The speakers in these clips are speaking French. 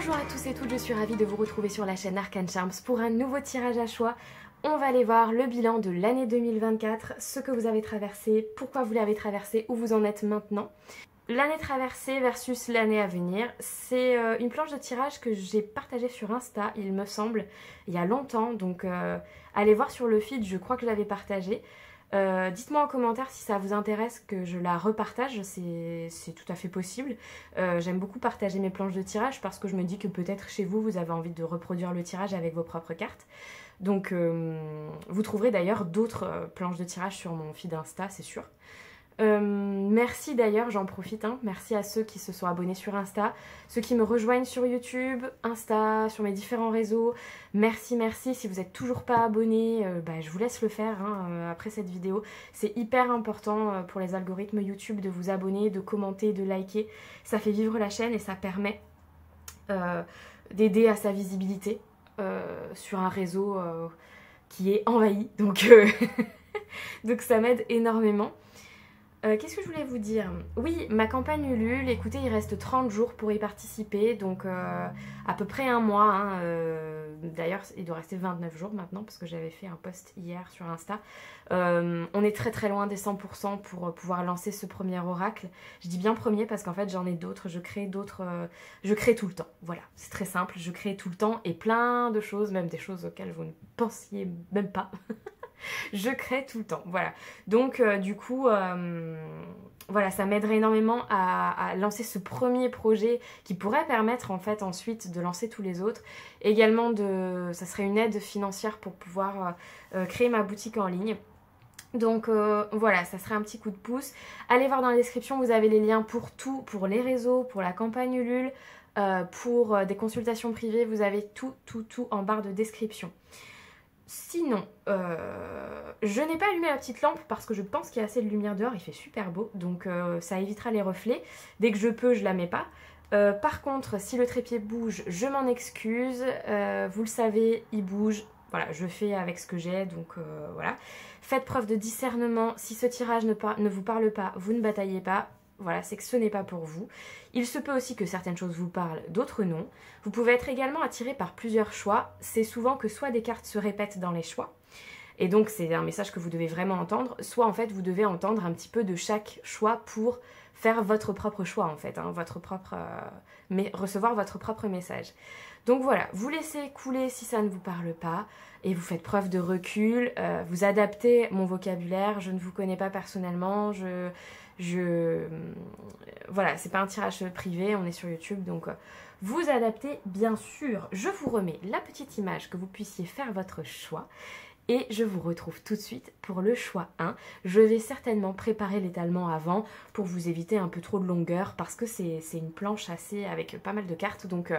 Bonjour à tous et toutes, je suis ravie de vous retrouver sur la chaîne Arcane Charms pour un nouveau tirage à choix. On va aller voir le bilan de l'année 2024, ce que vous avez traversé, pourquoi vous l'avez traversé, où vous en êtes maintenant. L'année traversée versus l'année à venir, c'est une planche de tirage que j'ai partagée sur Insta, il me semble, il y a longtemps. Donc allez voir sur le feed, je crois que je l'avais partagée. Dites-moi en commentaire si ça vous intéresse que je la repartage, c'est tout à fait possible. J'aime beaucoup partager mes planches de tirage parce que je me dis que peut-être chez vous, vous avez envie de reproduire le tirage avec vos propres cartes. Donc vous trouverez d'ailleurs d'autres planches de tirage sur mon feed Insta, c'est sûr. Merci d'ailleurs, j'en profite, hein. Merci à ceux qui se sont abonnés sur Insta, ceux qui me rejoignent sur YouTube, Insta, sur mes différents réseaux. Merci, merci. Si vous n'êtes toujours pas abonné, je vous laisse le faire hein, après cette vidéo. C'est hyper important pour les algorithmes YouTube de vous abonner, de commenter, de liker. Ça fait vivre la chaîne et ça permet d'aider à sa visibilité sur un réseau qui est envahi. Donc, donc ça m'aide énormément. Qu'est-ce que je voulais vous dire? Oui, ma campagne Ulule, écoutez, il reste 30 jours pour y participer, donc à peu près un mois. Hein, d'ailleurs, il doit rester 29 jours maintenant, parce que j'avais fait un post hier sur Insta. On est très très loin des 100% pour pouvoir lancer ce premier oracle. Je dis bien premier parce qu'en fait, j'en ai d'autres, je crée tout le temps. Voilà, c'est très simple, je crée tout le temps et plein de choses, même des choses auxquelles vous ne pensiez même pas. Je crée tout le temps, voilà. Donc du coup, voilà, ça m'aiderait énormément à lancer ce premier projet qui pourrait permettre en fait ensuite de lancer tous les autres. Également, ça serait une aide financière pour pouvoir créer ma boutique en ligne. Donc voilà, ça serait un petit coup de pouce. Allez voir dans la description, vous avez les liens pour tout, pour les réseaux, pour la campagne Ulule, pour des consultations privées, vous avez tout en barre de description. Sinon, je n'ai pas allumé la petite lampe parce que je pense qu'il y a assez de lumière dehors, il fait super beau, donc ça évitera les reflets. Dès que je peux, je la mets pas. Par contre, si le trépied bouge, je m'en excuse. Vous le savez, il bouge. Voilà, je fais avec ce que j'ai, donc voilà. Faites preuve de discernement. Si ce tirage ne vous parle pas, vous ne bataillez pas. Voilà, c'est que ce n'est pas pour vous. Il se peut aussi que certaines choses vous parlent, d'autres non. Vous pouvez être également attiré par plusieurs choix. C'est souvent que soit des cartes se répètent dans les choix, et donc c'est un message que vous devez vraiment entendre, soit en fait vous devez entendre un petit peu de chaque choix pour faire votre propre choix en fait, hein, recevoir votre propre message. Donc voilà, vous laissez couler si ça ne vous parle pas et vous faites preuve de recul, vous adaptez mon vocabulaire, je ne vous connais pas personnellement, voilà, c'est pas un tirage privé, on est sur YouTube, donc vous adaptez bien sûr. Je vous remets la petite image que vous puissiez faire votre choix et je vous retrouve tout de suite pour le choix 1. Je vais certainement préparer l'étalement avant pour vous éviter un peu trop de longueur parce que c'est une planche assez avec pas mal de cartes, donc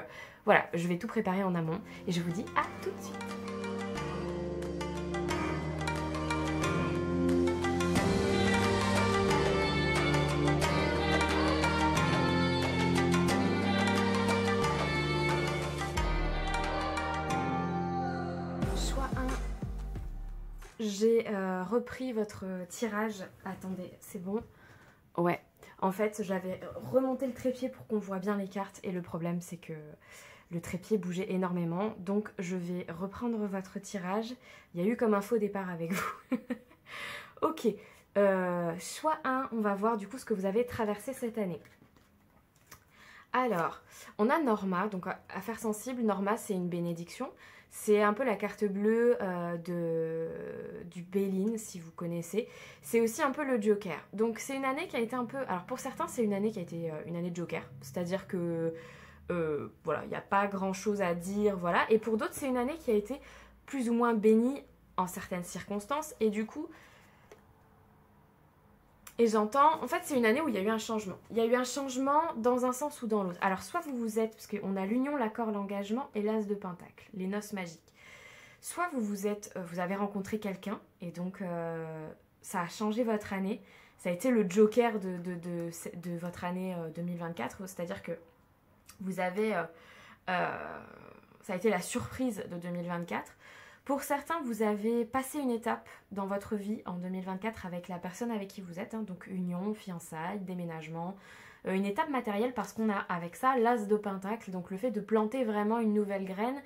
voilà, je vais tout préparer en amont et je vous dis à tout de suite. J'ai repris votre tirage. Attendez, c'est bon? Ouais. En fait, j'avais remonté le trépied pour qu'on voit bien les cartes. Et le problème, c'est que le trépied bougeait énormément. Donc, je vais reprendre votre tirage. Il y a eu comme un faux départ avec vous. Ok. Choix 1, on va voir du coup ce que vous avez traversé cette année. Alors, on a Norma. Donc, affaires sensibles. Norma, c'est une bénédiction. C'est un peu la carte bleue du Bélin, si vous connaissez. C'est aussi un peu le Joker. Donc c'est une année qui a été un peu... Alors pour certains, c'est une année qui a été une année de Joker. C'est-à-dire que, voilà, il n'y a pas grand-chose à dire, voilà. Et pour d'autres, c'est une année qui a été plus ou moins bénie en certaines circonstances. Et du coup... Et j'entends, en fait c'est une année où il y a eu un changement. Il y a eu un changement dans un sens ou dans l'autre. Alors soit vous êtes, parce qu'on a l'union, l'accord, l'engagement et l'as de pentacle, les noces magiques. Soit vous avez rencontré quelqu'un et donc ça a changé votre année. Ça a été le joker de votre année 2024, c'est-à-dire que vous avez, ça a été la surprise de 2024. Pour certains, vous avez passé une étape dans votre vie en 2024 avec la personne avec qui vous êtes, hein, donc union, fiançailles, déménagement, une étape matérielle parce qu'on a avec ça l'as de pentacle, donc le fait de planter vraiment une nouvelle graine.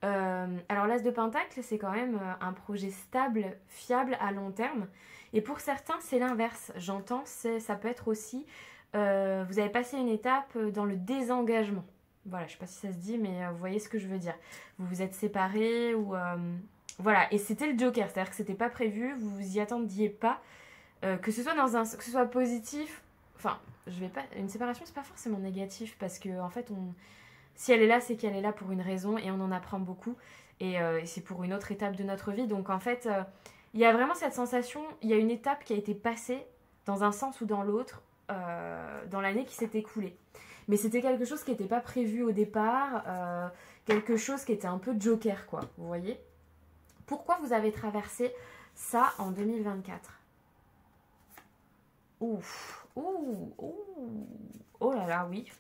Alors l'as de pentacle, c'est quand même un projet stable, fiable à long terme. Et pour certains, c'est l'inverse. J'entends, ça peut être aussi, vous avez passé une étape dans le désengagement. Voilà, je sais pas si ça se dit, mais vous voyez ce que je veux dire. Vous vous êtes séparés ou... voilà, et c'était le Joker, c'est-à-dire que c'était pas prévu, vous vous y attendiez pas. Que ce soit que ce soit positif, enfin, une séparation, c'est pas forcément négatif parce que en fait, si elle est là, c'est qu'elle est là pour une raison et on en apprend beaucoup et c'est pour une autre étape de notre vie. Donc en fait, il y a vraiment cette sensation, il y a une étape qui a été passée dans un sens ou dans l'autre dans l'année qui s'est écoulée. Mais c'était quelque chose qui n'était pas prévu au départ, quelque chose qui était un peu Joker, quoi, vous voyez. Pourquoi vous avez traversé ça en 2024 ? Ouf, ouh, ouh, oh là là, oui.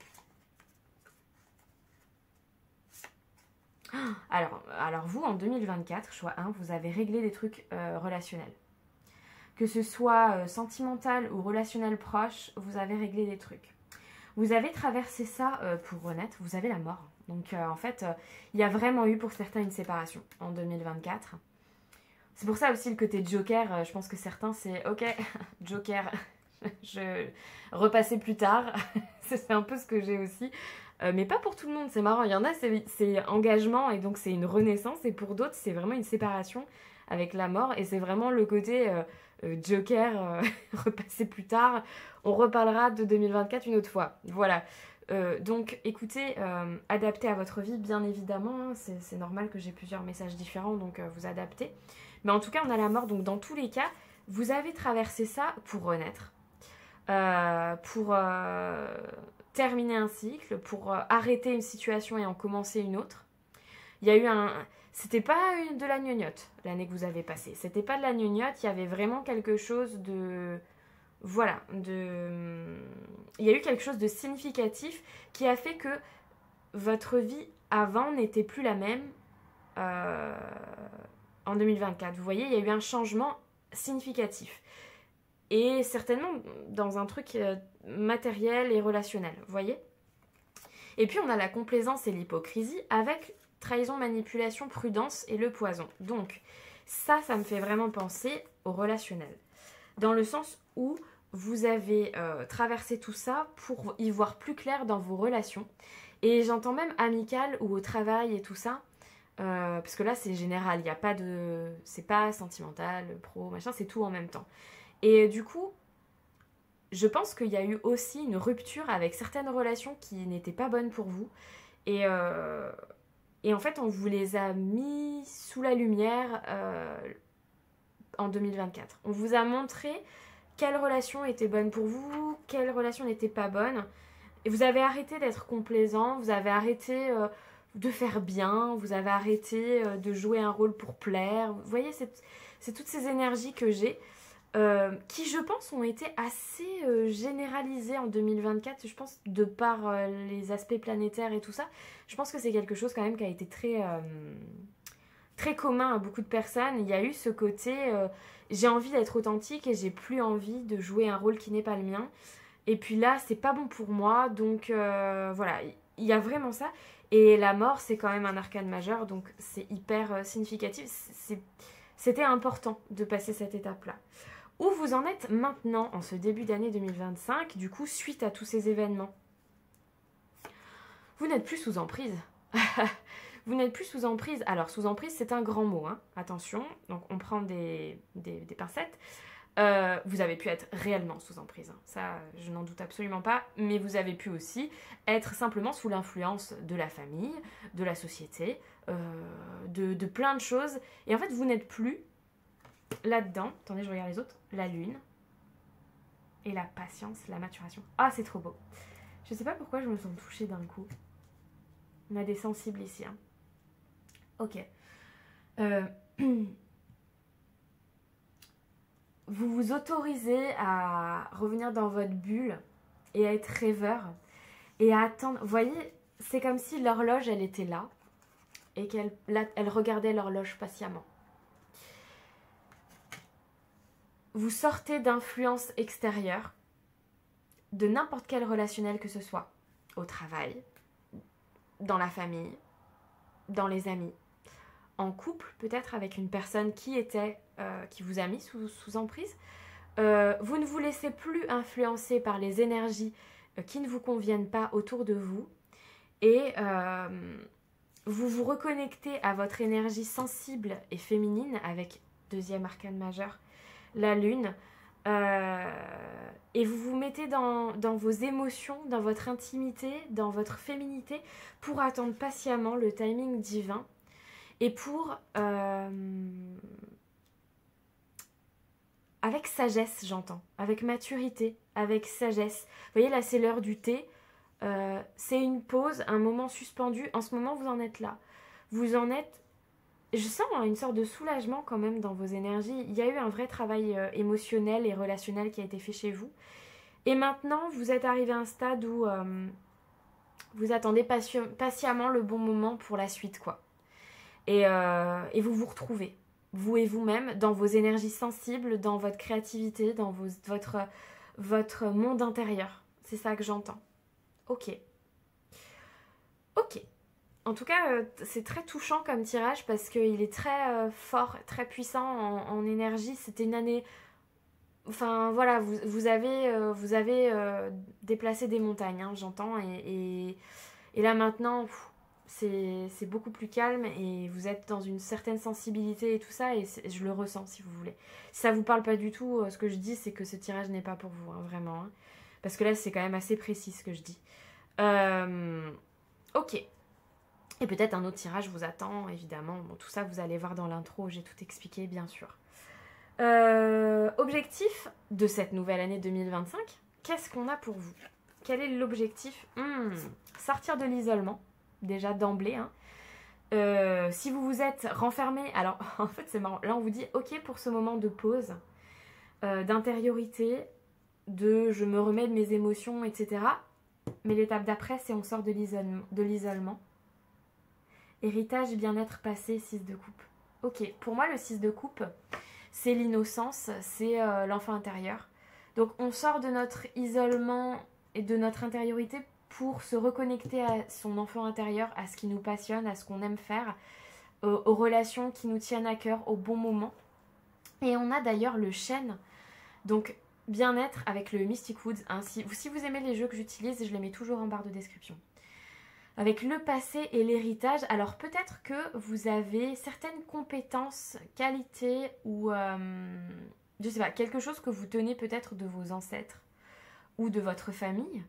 Alors vous, en 2024, choix 1, vous avez réglé des trucs relationnels. Que ce soit sentimental ou relationnel proche, vous avez réglé des trucs. Vous avez traversé ça pour renaître, vous avez la mort. Donc en fait, il y a vraiment eu pour certains une séparation en 2024. C'est pour ça aussi le côté Joker, je pense que certains c'est ok, Joker, je repassais plus tard. C'est un peu ce que j'ai aussi. Mais pas pour tout le monde, c'est marrant. Il y en a, c'est engagement et donc c'est une renaissance. Et pour d'autres, c'est vraiment une séparation avec la mort. Et c'est vraiment le côté Joker, repasser plus tard. On reparlera de 2024 une autre fois. Voilà. Donc écoutez, adaptez à votre vie, bien évidemment. Hein, c'est normal que j'ai plusieurs messages différents, donc vous adaptez. Mais en tout cas, on a la mort. Donc dans tous les cas, vous avez traversé ça pour renaître. Pour terminer un cycle, pour arrêter une situation et en commencer une autre. Il y a eu c'était pas de la gnognotte l'année que vous avez passée. C'était pas de la gnognotte, il y avait vraiment quelque chose de... Voilà, il y a eu quelque chose de significatif qui a fait que votre vie avant n'était plus la même en 2024. Vous voyez, il y a eu un changement significatif. Et certainement dans un truc matériel et relationnel, vous voyez. Et puis on a la complaisance et l'hypocrisie avec trahison, manipulation, prudence et le poison. Donc ça me fait vraiment penser au relationnel. Dans le sens où vous avez traversé tout ça pour y voir plus clair dans vos relations. Et j'entends même amical ou au travail et tout ça. Parce que là c'est général, il n'y a pas de... C'est pas sentimental, pro, machin, c'est tout en même temps. Et du coup, je pense qu'il y a eu aussi une rupture avec certaines relations qui n'étaient pas bonnes pour vous. Et en fait, on vous les a mis sous la lumière en 2024. On vous a montré quelle relation était bonne pour vous, quelle relation n'était pas bonne. Et vous avez arrêté d'être complaisant, vous avez arrêté de faire bien, vous avez arrêté de jouer un rôle pour plaire. Vous voyez, c'est toutes ces énergies que j'ai. Qui je pense ont été assez généralisées en 2024, je pense de par les aspects planétaires et tout ça. Je pense que c'est quelque chose quand même qui a été très commun à beaucoup de personnes. Il y a eu ce côté j'ai envie d'être authentique et j'ai plus envie de jouer un rôle qui n'est pas le mien. Et puis là c'est pas bon pour moi, donc voilà, il y a vraiment ça. Et la mort c'est quand même un arcane majeur, donc c'est hyper significatif. C'était important de passer cette étape là. Où vous en êtes maintenant, en ce début d'année 2025, du coup, suite à tous ces événements? Vous n'êtes plus sous emprise. Vous n'êtes plus sous emprise. Alors, sous emprise, c'est un grand mot, hein. Attention, donc on prend des pincettes. Vous avez pu être réellement sous emprise, hein. Ça, je n'en doute absolument pas. Mais vous avez pu aussi être simplement sous l'influence de la famille, de la société, de plein de choses. Et en fait, vous n'êtes plus... Là-dedans, attendez, je regarde les autres. La lune et la patience, la maturation. Ah, c'est trop beau. Je sais pas pourquoi je me sens touchée d'un coup. On a des sensibles ici. Hein. Ok. Vous vous autorisez à revenir dans votre bulle et à être rêveur et à attendre. Vous voyez, c'est comme si l'horloge, elle était là et elle regardait l'horloge patiemment. Vous sortez d'influences extérieures de n'importe quel relationnel que ce soit, au travail, dans la famille, dans les amis, en couple peut-être avec une personne qui vous a mis sous emprise. Vous ne vous laissez plus influencer par les énergies qui ne vous conviennent pas autour de vous et vous vous reconnectez à votre énergie sensible et féminine avec deuxième arcane majeur, la lune, et vous vous mettez dans vos émotions, dans votre intimité, dans votre féminité pour attendre patiemment le timing divin et pour avec sagesse, j'entends, avec maturité, avec sagesse. Vous voyez, là, c'est l'heure du thé. C'est une pause, un moment suspendu. En ce moment, vous en êtes là. Vous en êtes... Je sens une sorte de soulagement quand même dans vos énergies. Il y a eu un vrai travail émotionnel et relationnel qui a été fait chez vous. Et maintenant, vous êtes arrivé à un stade où vous attendez patiemment le bon moment pour la suite, quoi. Et vous vous retrouvez, vous et vous-même, dans vos énergies sensibles, dans votre créativité, dans votre monde intérieur. C'est ça que j'entends. Ok. Ok. En tout cas, c'est très touchant comme tirage parce qu'il est très fort, très puissant en énergie. C'était une année... Enfin, voilà, vous avez déplacé des montagnes, hein, j'entends. Et là, maintenant... c'est beaucoup plus calme et vous êtes dans une certaine sensibilité et tout ça et je le ressens si vous voulez. Si ça vous parle pas du tout, ce que je dis c'est que ce tirage n'est pas pour vous, hein, vraiment. Hein. Parce que là c'est quand même assez précis ce que je dis. Ok. Et peut-être un autre tirage vous attend, évidemment. Bon, tout ça vous allez voir dans l'intro, j'ai tout expliqué bien sûr. Objectif de cette nouvelle année 2025, qu'est-ce qu'on a pour vous? Quel est l'objectif? Sortir de l'isolement. Déjà d'emblée. Hein. Si vous vous êtes renfermé, alors en fait c'est marrant, là on vous dit ok pour ce moment de pause, d'intériorité, de je me remets de mes émotions, etc. Mais l'étape d'après c'est on sort de l'isolement. Héritage, bien-être passé, 6 de coupe. Ok, pour moi le 6 de coupe, c'est l'innocence, c'est l'enfant intérieur. Donc on sort de notre isolement et de notre intériorité pour se reconnecter à son enfant intérieur, à ce qui nous passionne, à ce qu'on aime faire, aux relations qui nous tiennent à cœur au bon moment. Et on a d'ailleurs le chêne, donc bien-être avec le Mystic Woods. Hein. Si vous aimez les jeux que j'utilise, je les mets toujours en barre de description. Avec le passé et l'héritage, alors peut-être que vous avez certaines compétences, qualités ou je sais pas, quelque chose que vous tenez peut-être de vos ancêtres ou de votre famille.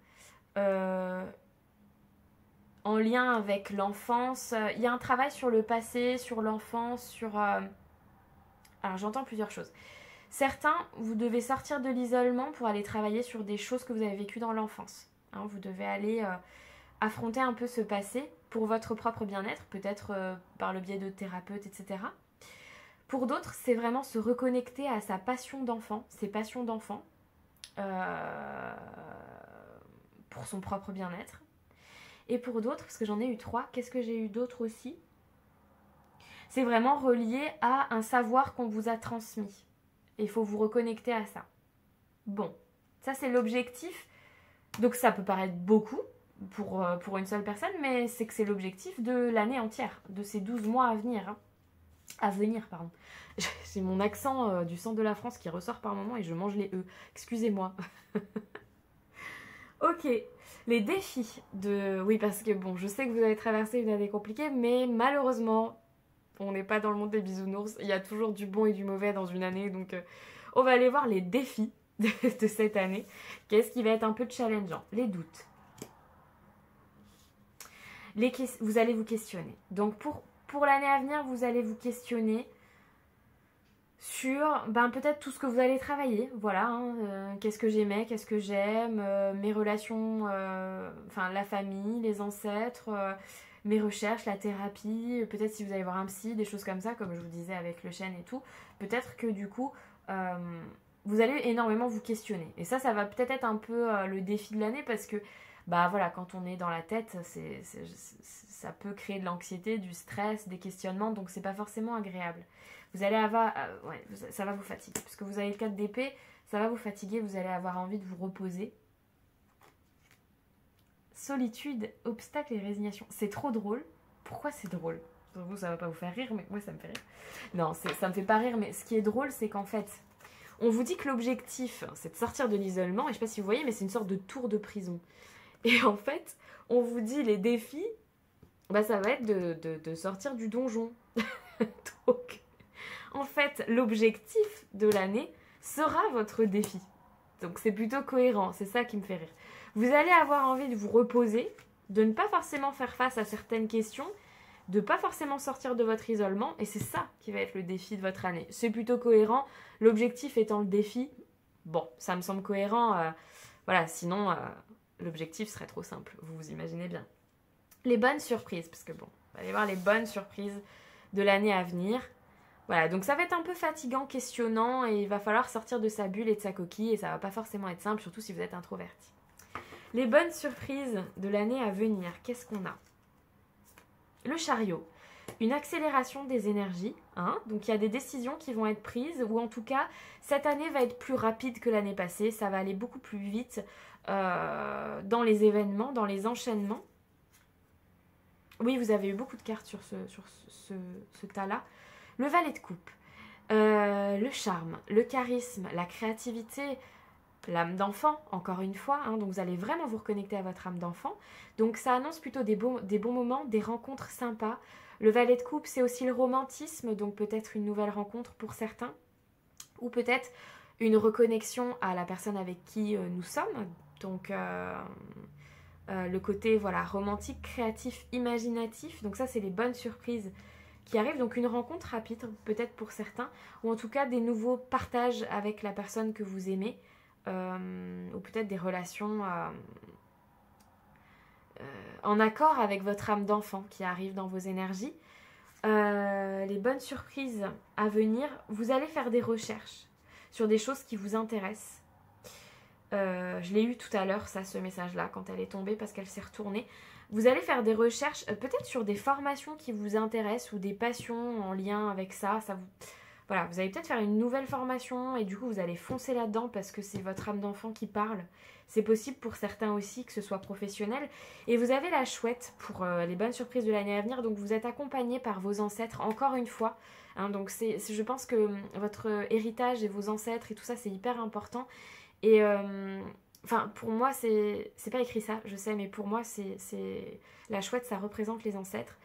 En lien avec l'enfance, il y a un travail sur le passé, sur l'enfance, sur... Alors j'entends plusieurs choses. Certains, vous devez sortir de l'isolement pour aller travailler sur des choses que vous avez vécues dans l'enfance. Hein, vous devez aller affronter un peu ce passé pour votre propre bien-être, peut-être par le biais de thérapeutes, etc. Pour d'autres, c'est vraiment se reconnecter à sa passion d'enfant, ses passions d'enfant. Pour son propre bien-être. Et pour d'autres, parce que j'en ai eu 3, qu'est-ce que j'ai eu d'autre aussi? C'est vraiment relié à un savoir qu'on vous a transmis. Et il faut vous reconnecter à ça. Bon, ça c'est l'objectif. Donc ça peut paraître beaucoup pour une seule personne, mais c'est que c'est l'objectif de l'année entière, de ces 12 mois à venir. Hein. À venir, pardon. J'ai mon accent du centre de la France qui ressort par moment et je mange les E. Excusez-moi. Ok, les défis de... Oui, parce que bon, je sais que vous avez traversé une année compliquée, mais malheureusement, on n'est pas dans le monde des bisounours. Il y a toujours du bon et du mauvais dans une année, donc on va aller voir les défis de cette année. Qu'est-ce qui va être un peu challengeant? Les doutes. Vous allez vous questionner. Donc pour l'année à venir, vous allez vous questionner sur peut-être tout ce que vous allez travailler, voilà, hein, qu'est-ce que j'aimais, qu'est-ce que j'aime, mes relations, la famille, les ancêtres, mes recherches, la thérapie, peut-être si vous allez voir un psy, des choses comme ça, comme je vous disais avec le chêne et tout, peut-être que du coup, vous allez énormément vous questionner. Et ça va peut-être être un peu le défi de l'année parce que, voilà, quand on est dans la tête, ça peut créer de l'anxiété, du stress, des questionnements, donc c'est pas forcément agréable. Vous allez avoir... ça va vous fatiguer. Parce que vous avez le 4 d'épée, ça va vous fatiguer, vous allez avoir envie de vous reposer. solitude, obstacles et résignation. C'est trop drôle. Pourquoi c'est drôle? Vous, ça va pas vous faire rire, mais moi ça me fait rire. Non, ça me fait pas rire, mais ce qui est drôle, c'est qu'en fait, on vous dit que l'objectif, c'est de sortir de l'isolement, et je sais pas si vous voyez, mais c'est une sorte de tour de prison. Et en fait, on vous dit les défis, bah ça va être de sortir du donjon. Donc, en fait, l'objectif de l'année sera votre défi. Donc c'est plutôt cohérent, c'est ça qui me fait rire. Vous allez avoir envie de vous reposer, de ne pas forcément faire face à certaines questions, de pas forcément sortir de votre isolement, et c'est ça qui va être le défi de votre année. C'est plutôt cohérent, l'objectif étant le défi. Bon, ça me semble cohérent, voilà, sinon l'objectif serait trop simple, vous vous imaginez bien. Les bonnes surprises, parce que bon, on va aller voir les bonnes surprises de l'année à venir. Voilà, donc ça va être un peu fatigant, questionnant, et il va falloir sortir de sa bulle et de sa coquille, et ça va pas forcément être simple, surtout si vous êtes introverti. Les bonnes surprises de l'année à venir, qu'est-ce qu'on a? Le chariot, une accélération des énergies, hein, donc il y a des décisions qui vont être prises, ou en tout cas, cette année va être plus rapide que l'année passée, ça va aller beaucoup plus vite dans les événements, dans les enchaînements. Oui, vous avez eu beaucoup de cartes sur ce tas-là. Le valet de coupe, le charme, le charisme, la créativité, l'âme d'enfant, encore une fois. Hein, donc vous allez vraiment vous reconnecter à votre âme d'enfant. Donc ça annonce plutôt des bons moments, des rencontres sympas. Le valet de coupe, c'est aussi le romantisme, donc peut-être une nouvelle rencontre pour certains. Ou peut-être une reconnexion à la personne avec qui nous sommes. Donc le côté voilà, romantique, créatif, imaginatif. Donc ça, c'est les bonnes surprises qui arrivent. Donc une rencontre rapide, peut-être pour certains. Ou en tout cas, des nouveaux partages avec la personne que vous aimez. Ou peut-être des relations en accord avec votre âme d'enfant qui arrive dans vos énergies. Les bonnes surprises à venir, vous allez faire des recherches sur des choses qui vous intéressent. Je l'ai eu tout à l'heure, ça, ce message-là, quand elle est tombée parce qu'elle s'est retournée. Vous allez faire des recherches, peut-être sur des formations qui vous intéressent ou des passions en lien avec ça. Voilà, vous allez peut-être faire une nouvelle formation et du coup, vous allez foncer là-dedans parce que c'est votre âme d'enfant qui parle. C'est possible pour certains aussi que ce soit professionnel. Et vous avez la chouette pour les bonnes surprises de l'année à venir. Donc, vous êtes accompagné par vos ancêtres, encore une fois. Hein, donc, je pense que votre héritage et vos ancêtres et tout ça, c'est hyper important. Et enfin, pour moi, c'est pas écrit ça, je sais, mais pour moi, c'est la chouette, ça représente les ancêtres.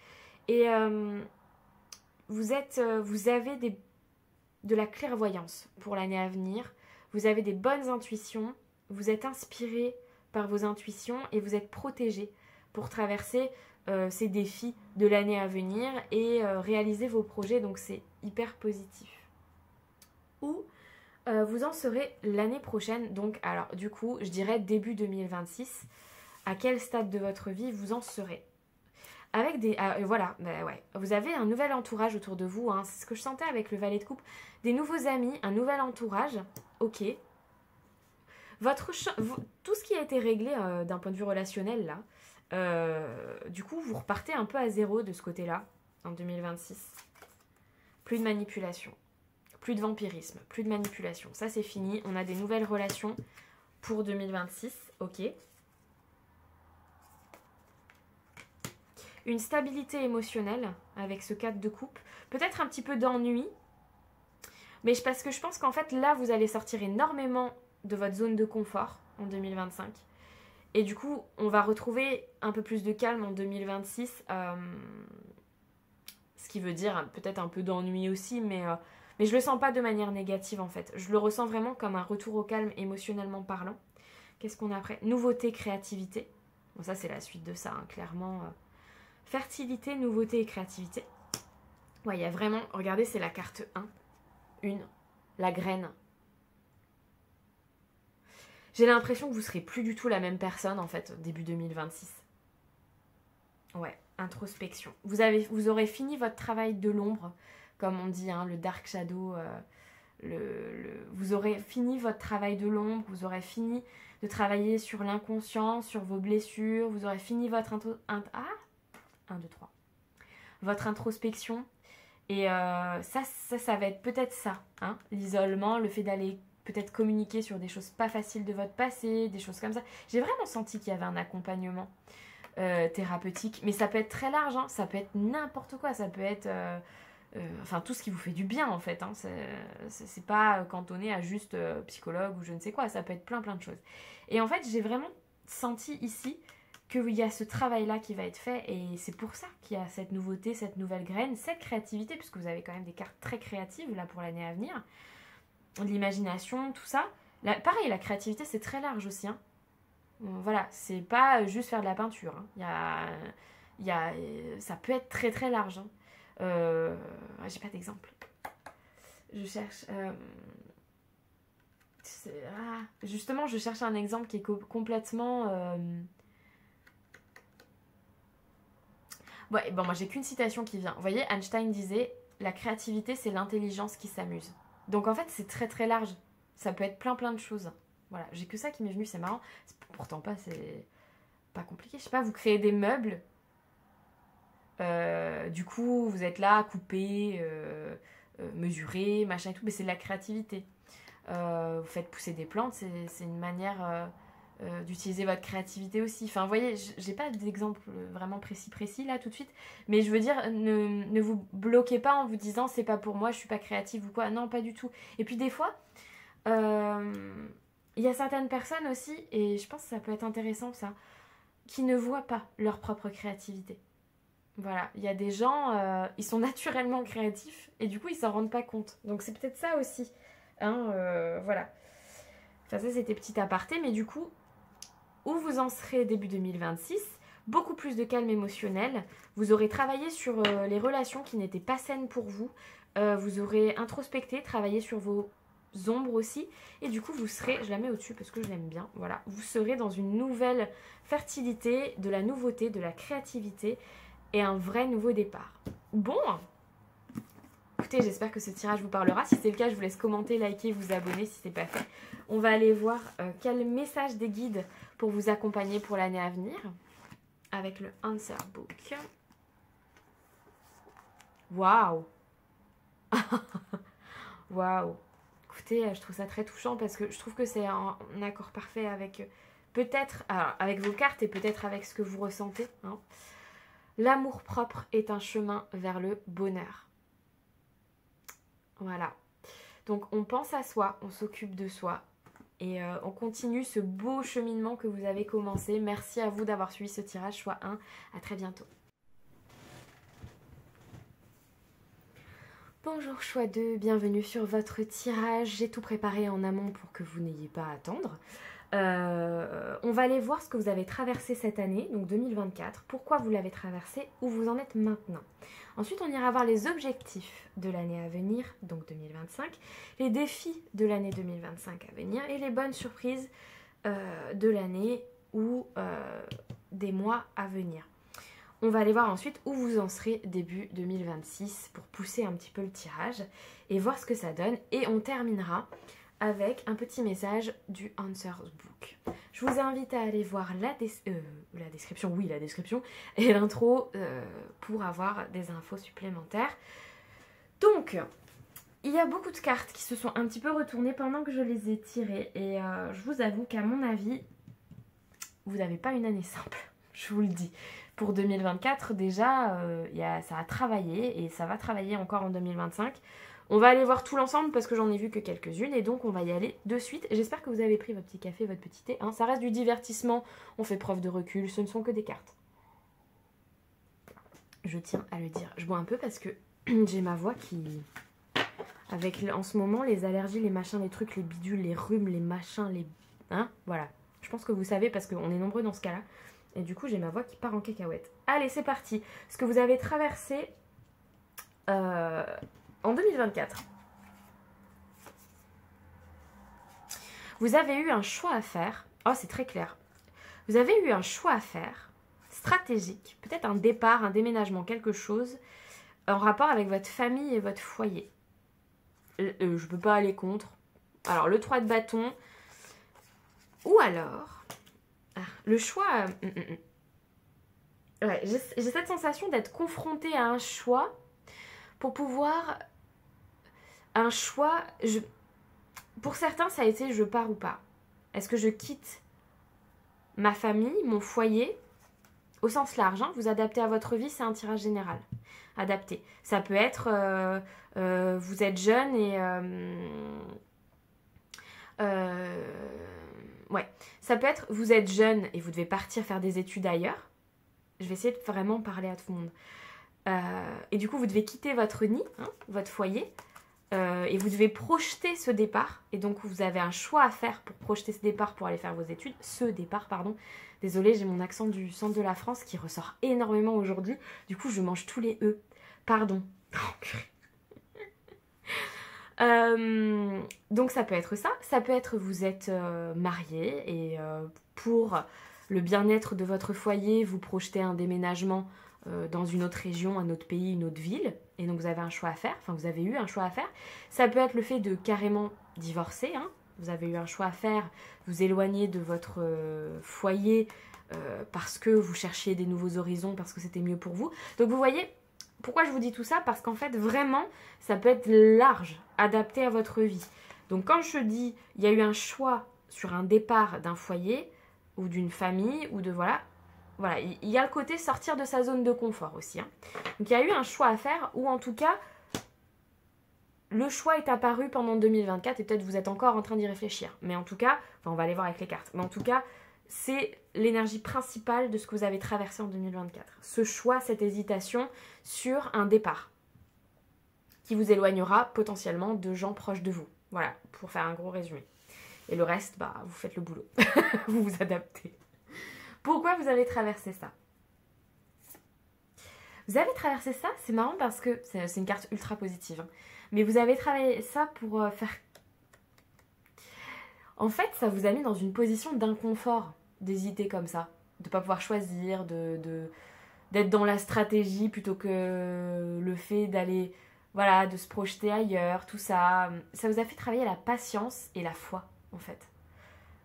Et vous avez de la clairvoyance pour l'année à venir. Vous avez des bonnes intuitions, vous êtes inspiré par vos intuitions et vous êtes protégé pour traverser ces défis de l'année à venir et réaliser vos projets. Donc, c'est hyper positif. Ou vous en serez l'année prochaine, donc alors du coup je dirais début 2026, à quel stade de votre vie vous en serez. Avec des... voilà, bah ouais, vous avez un nouvel entourage autour de vous, hein, c'est ce que je sentais avec le valet de coupe, des nouveaux amis, un nouvel entourage, ok. Tout ce qui a été réglé d'un point de vue relationnel là, du coup vous repartez un peu à zéro de ce côté-là, en 2026. Plus de manipulation. Plus de vampirisme, plus de manipulation. Ça, c'est fini. On a des nouvelles relations pour 2026. Ok. Une stabilité émotionnelle avec ce 4 de coupe. Peut-être un petit peu d'ennui. Mais parce que je pense qu'en fait, là, vous allez sortir énormément de votre zone de confort en 2025. Et du coup, on va retrouver un peu plus de calme en 2026. Ce qui veut dire peut-être un peu d'ennui aussi, mais je le sens pas de manière négative en fait. Je le ressens vraiment comme un retour au calme émotionnellement parlant. Qu'est-ce qu'on a après? Nouveauté, créativité. Bon, ça c'est la suite de ça, hein, clairement. Fertilité, nouveauté et créativité. Ouais, il y a vraiment... Regardez, c'est la carte 1. La graine. J'ai l'impression que vous serez plus du tout la même personne en fait, début 2026. Ouais, introspection. Vous aurez fini votre travail de l'ombre, comme on dit, hein, le dark shadow. Vous aurez fini votre travail de l'ombre, vous aurez fini de travailler sur l'inconscient, sur vos blessures, vous aurez fini votre votre introspection. Et ça va être peut-être ça, hein, l'isolement, le fait d'aller peut-être communiquer sur des choses pas faciles de votre passé, des choses comme ça. J'ai vraiment senti qu'il y avait un accompagnement thérapeutique, mais ça peut être très large, hein. Ça peut être n'importe quoi, ça peut être enfin tout ce qui vous fait du bien en fait, hein. C'est pas cantonné à juste psychologue ou je ne sais quoi, ça peut être plein de choses. Et en fait j'ai vraiment senti ici qu'il y a ce travail-là qui va être fait et c'est pour ça qu'il y a cette nouveauté, cette nouvelle graine, cette créativité, puisque vous avez quand même des cartes très créatives là pour l'année à venir, l'imagination, tout ça. Là, pareil, la créativité c'est très large aussi, hein. Voilà, c'est pas juste faire de la peinture, hein. Ça peut être très très large, hein. J'ai pas d'exemple. Je cherche... justement, je cherche un exemple qui est complètement... Ouais, bon, moi j'ai qu'une citation qui vient. Vous voyez, Einstein disait la créativité c'est l'intelligence qui s'amuse. Donc en fait c'est très très large. Ça peut être plein de choses. Voilà, j'ai que ça qui m'est venu, c'est marrant. Pourtant pas, c'est pas compliqué. Je sais pas, vous créez des meubles. Du coup, vous êtes là, coupé, mesuré, machin et tout, mais c'est de la créativité. Vous faites pousser des plantes, c'est une manière d'utiliser votre créativité aussi. Enfin, vous voyez, j'ai pas d'exemple vraiment précis là tout de suite, mais je veux dire, ne vous bloquez pas en vous disant c'est pas pour moi, je suis pas créative ou quoi. Non, pas du tout. Et puis des fois, il y a certaines personnes aussi, et je pense que ça peut être intéressant ça, qui ne voient pas leur propre créativité. Voilà, il y a des gens, ils sont naturellement créatifs et du coup ils s'en rendent pas compte. Donc c'est peut-être ça aussi, hein, voilà. Enfin ça c'était petit aparté, mais du coup, où vous en serez début 2026, beaucoup plus de calme émotionnel. Vous aurez travaillé sur les relations qui n'étaient pas saines pour vous. Vous aurez introspecté, travaillé sur vos ombres aussi. Et du coup vous serez, je la mets au-dessus parce que je l'aime bien, voilà. Vous serez dans une nouvelle fertilité, de la nouveauté, de la créativité et un vrai nouveau départ. Bon, écoutez, j'espère que ce tirage vous parlera. Si c'est le cas, je vous laisse commenter, liker, vous abonner si ce n'est pas fait. On va aller voir quel message des guides pour vous accompagner pour l'année à venir avec le Answer Book. Waouh. Waouh. Écoutez, je trouve ça très touchant parce que je trouve que c'est un accord parfait avec peut-être, avec vos cartes et peut-être avec ce que vous ressentez, hein. L'amour-propre est un chemin vers le bonheur. Voilà. Donc on pense à soi, on s'occupe de soi et on continue ce beau cheminement que vous avez commencé. Merci à vous d'avoir suivi ce tirage, choix 1. À très bientôt. Bonjour choix 2, bienvenue sur votre tirage. J'ai tout préparé en amont pour que vous n'ayez pas à attendre. On va aller voir ce que vous avez traversé cette année, donc 2024, pourquoi vous l'avez traversé, où vous en êtes maintenant. Ensuite, on ira voir les objectifs de l'année à venir, donc 2025, les défis de l'année 2025 à venir et les bonnes surprises de l'année ou des mois à venir. On va aller voir ensuite où vous en serez début 2026 pour pousser un petit peu le tirage et voir ce que ça donne. Et on terminera avec un petit message du Answers Book. Je vous invite à aller voir la description, et l'intro pour avoir des infos supplémentaires. Donc, il y a beaucoup de cartes qui se sont un petit peu retournées pendant que je les ai tirées et je vous avoue qu'à mon avis, vous n'avez pas une année simple, je vous le dis. Pour 2024, déjà, ça a travaillé et ça va travailler encore en 2025. On va aller voir tout l'ensemble parce que j'en ai vu que quelques-unes et donc on va y aller de suite. J'espère que vous avez pris votre petit café, votre petit thé, hein. Ça reste du divertissement, on fait preuve de recul, ce ne sont que des cartes. Je tiens à le dire, je bois un peu parce que j'ai ma voix qui... Avec en ce moment les allergies, les machins, les trucs, les bidules, les rhumes, les machins, les... Hein, voilà. Je pense que vous savez parce qu'on est nombreux dans ce cas-là. Et du coup j'ai ma voix qui part en cacahuète. Allez, c'est parti. Ce que vous avez traversé... En 2024, vous avez eu un choix à faire. Oh, c'est très clair. Vous avez eu un choix à faire, stratégique, peut-être un départ, un déménagement, quelque chose en rapport avec votre famille et votre foyer. Je ne peux pas aller contre. Alors, le 3 de bâton. Ou alors, le choix... Ouais, j'ai cette sensation d'être confrontée à un choix pour pouvoir... Un choix, pour certains, ça a été je pars ou pas. Est-ce que je quitte ma famille, mon foyer, au sens large, hein, vous adaptez à votre vie, c'est un tirage général. Adapté. Ça peut être, vous êtes jeune et... ouais. Ça peut être, vous êtes jeune et vous devez partir faire des études ailleurs. Je vais essayer de vraiment parler à tout le monde. Et du coup, vous devez quitter votre nid, hein, votre foyer, et vous devez projeter ce départ. Et donc, vous avez un choix à faire pour projeter ce départ pour aller faire vos études. Ce départ, pardon. Désolée, j'ai mon accent du centre de la France qui ressort énormément aujourd'hui. Du coup, je mange tous les E. Pardon. Donc, ça peut être ça. Ça peut être vous êtes marié et pour le bien-être de votre foyer, vous projetez un déménagement dans une autre région, un autre pays, une autre ville, et donc vous avez un choix à faire, enfin vous avez eu un choix à faire. Ça peut être le fait de carrément divorcer, hein. Vous avez eu un choix à faire, vous éloigner de votre foyer parce que vous cherchiez des nouveaux horizons, parce que c'était mieux pour vous. Donc vous voyez, pourquoi je vous dis tout ça? Parce qu'en fait, vraiment, ça peut être large, adapté à votre vie. Donc quand je dis, il y a eu un choix sur un départ d'un foyer, ou d'une famille, ou de voilà, il y a le côté sortir de sa zone de confort aussi. Hein. Donc il y a eu un choix à faire, ou en tout cas, le choix est apparu pendant 2024, et peut-être vous êtes encore en train d'y réfléchir. Mais en tout cas, enfin on va aller voir avec les cartes, mais en tout cas, c'est l'énergie principale de ce que vous avez traversé en 2024. Ce choix, cette hésitation sur un départ, qui vous éloignera potentiellement de gens proches de vous. Voilà, pour faire un gros résumé. Et le reste, bah, vous faites le boulot. Vous vous adaptez. Pourquoi vous avez traversé ça? Vous avez traversé ça, c'est marrant parce que c'est une carte ultra positive. Hein, mais vous avez travaillé ça pour faire... En fait, ça vous a mis dans une position d'inconfort d'hésiter comme ça. De ne pas pouvoir choisir, d'être dans la stratégie plutôt que le fait d'aller... Voilà, de se projeter ailleurs, tout ça. Ça vous a fait travailler la patience et la foi, en fait.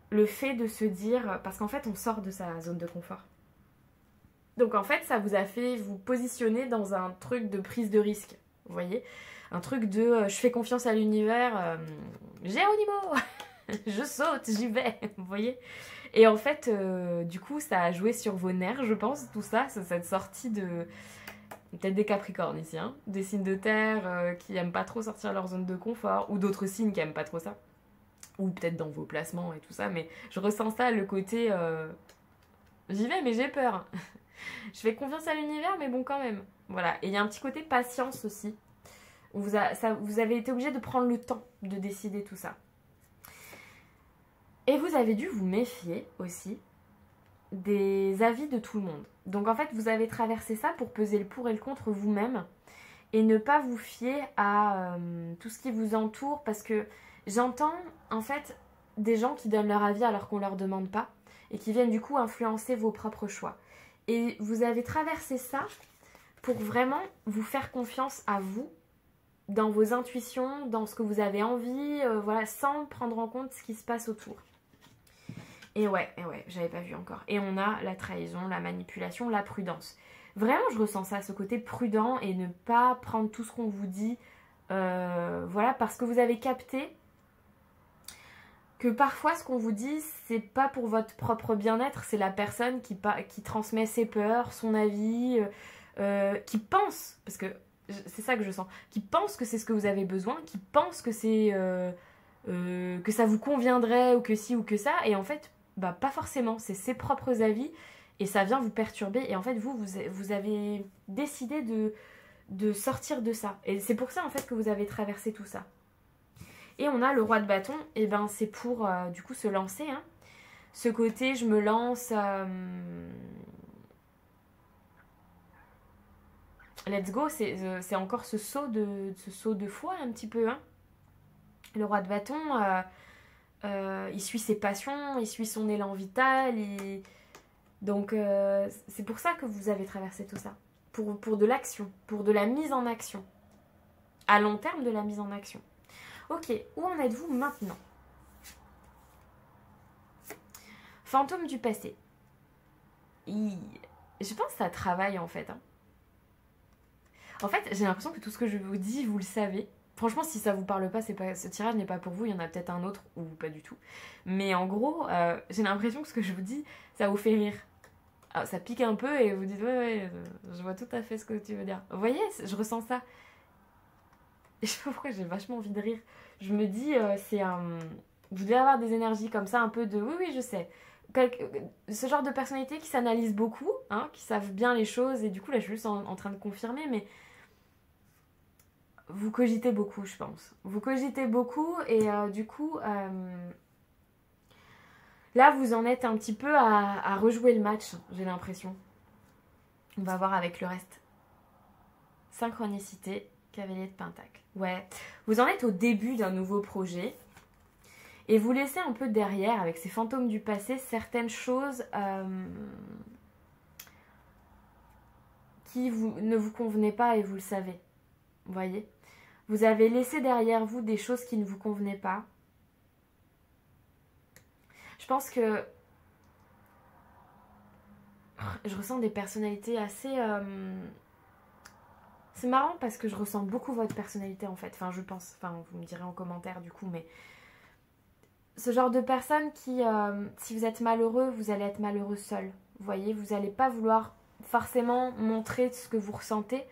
Le fait de se dire... Parce qu'en fait, on sort de sa zone de confort. Donc, en fait, ça vous a fait vous positionner dans un truc de prise de risque. Vous voyez? Un truc de... je fais confiance à l'univers. Géronimo je saute, j'y vais. Vous voyez? Et en fait, du coup, ça a joué sur vos nerfs, je pense, tout ça. Cette sortie de... Peut-être des Capricornes ici, hein, des signes de terre qui aiment pas trop sortir de leur zone de confort, ou d'autres signes qui aiment pas trop ça, ou peut-être dans vos placements et tout ça, mais je ressens ça, le côté j'y vais mais j'ai peur, je fais confiance à l'univers mais bon quand même, voilà. Et il y a un petit côté patience aussi, où vous avez été obligé de prendre le temps de décider tout ça. Et vous avez dû vous méfier aussi des avis de tout le monde. Donc en fait, vous avez traversé ça pour peser le pour et le contre vous-même et ne pas vous fier à tout ce qui vous entoure, parce que j'entends en fait des gens qui donnent leur avis alors qu'on leur demande pas et qui viennent du coup influencer vos propres choix. Et vous avez traversé ça pour vraiment vous faire confiance à vous, dans vos intuitions, dans ce que vous avez envie, voilà, sans prendre en compte ce qui se passe autour. Et ouais, j'avais pas vu encore. Et on a la trahison, la manipulation, la prudence. Vraiment, je ressens ça, ce côté prudent et ne pas prendre tout ce qu'on vous dit. Voilà, parce que vous avez capté que parfois, ce qu'on vous dit, c'est pas pour votre propre bien-être, c'est la personne qui transmet ses peurs, son avis, qui pense, parce que c'est ça que je sens, qui pense que c'est ce que vous avez besoin, qui pense que c'est... que ça vous conviendrait ou que ci ou que ça, et en fait... Bah, pas forcément, c'est ses propres avis et ça vient vous perturber. Et en fait, vous avez décidé de sortir de ça. Et c'est pour ça, en fait, que vous avez traversé tout ça. Et on a le roi de bâton, et ben c'est pour, du coup, se lancer. Hein. Ce côté, je me lance... let's go, c'est encore ce saut de foi, un petit peu. Hein. Le roi de bâton... il suit ses passions, il suit son élan vital, donc c'est pour ça que vous avez traversé tout ça, pour de l'action, pour de la mise en action, à long terme de la mise en action. Ok, où en êtes-vous maintenant? Fantôme du passé. Je pense que ça travaille en fait. Hein. En fait, j'ai l'impression que tout ce que je vous dis, vous le savez, Franchement, si ça vous parle pas, ce tirage n'est pas pour vous. Il y en a peut-être un autre ou pas du tout. Mais en gros, j'ai l'impression que ce que je vous dis, ça vous fait rire. Alors, ça pique un peu et vous dites ouais, je vois tout à fait ce que tu veux dire. Vous voyez, je ressens ça. Et je sais pas pourquoi j'ai vachement envie de rire. Je me dis, c'est un... Vous devez avoir des énergies comme ça, un peu de... Oui, je sais. Ce genre de personnalité qui s'analyse beaucoup, hein, qui savent bien les choses. Et du coup, là, je suis juste en train de confirmer, mais... Vous cogitez beaucoup, je pense. Vous cogitez beaucoup et du coup... Là, vous en êtes un petit peu à rejouer le match, j'ai l'impression. On va voir avec le reste. Synchronicité, cavalier de pentacle. Ouais, vous en êtes au début d'un nouveau projet. Et vous laissez un peu derrière, avec ces fantômes du passé, certaines choses qui ne vous convenaient pas et vous le savez. Vous voyez ? Vous avez laissé derrière vous des choses qui ne vous convenaient pas. Je pense que je ressens des personnalités assez... C'est marrant parce que je ressens beaucoup votre personnalité en fait. Enfin, je pense. Enfin, vous me direz en commentaire du coup, mais... Ce genre de personne qui, si vous êtes malheureux, vous allez être malheureux seul. Vous voyez, vous n'allez pas vouloir forcément montrer ce que vous ressentez.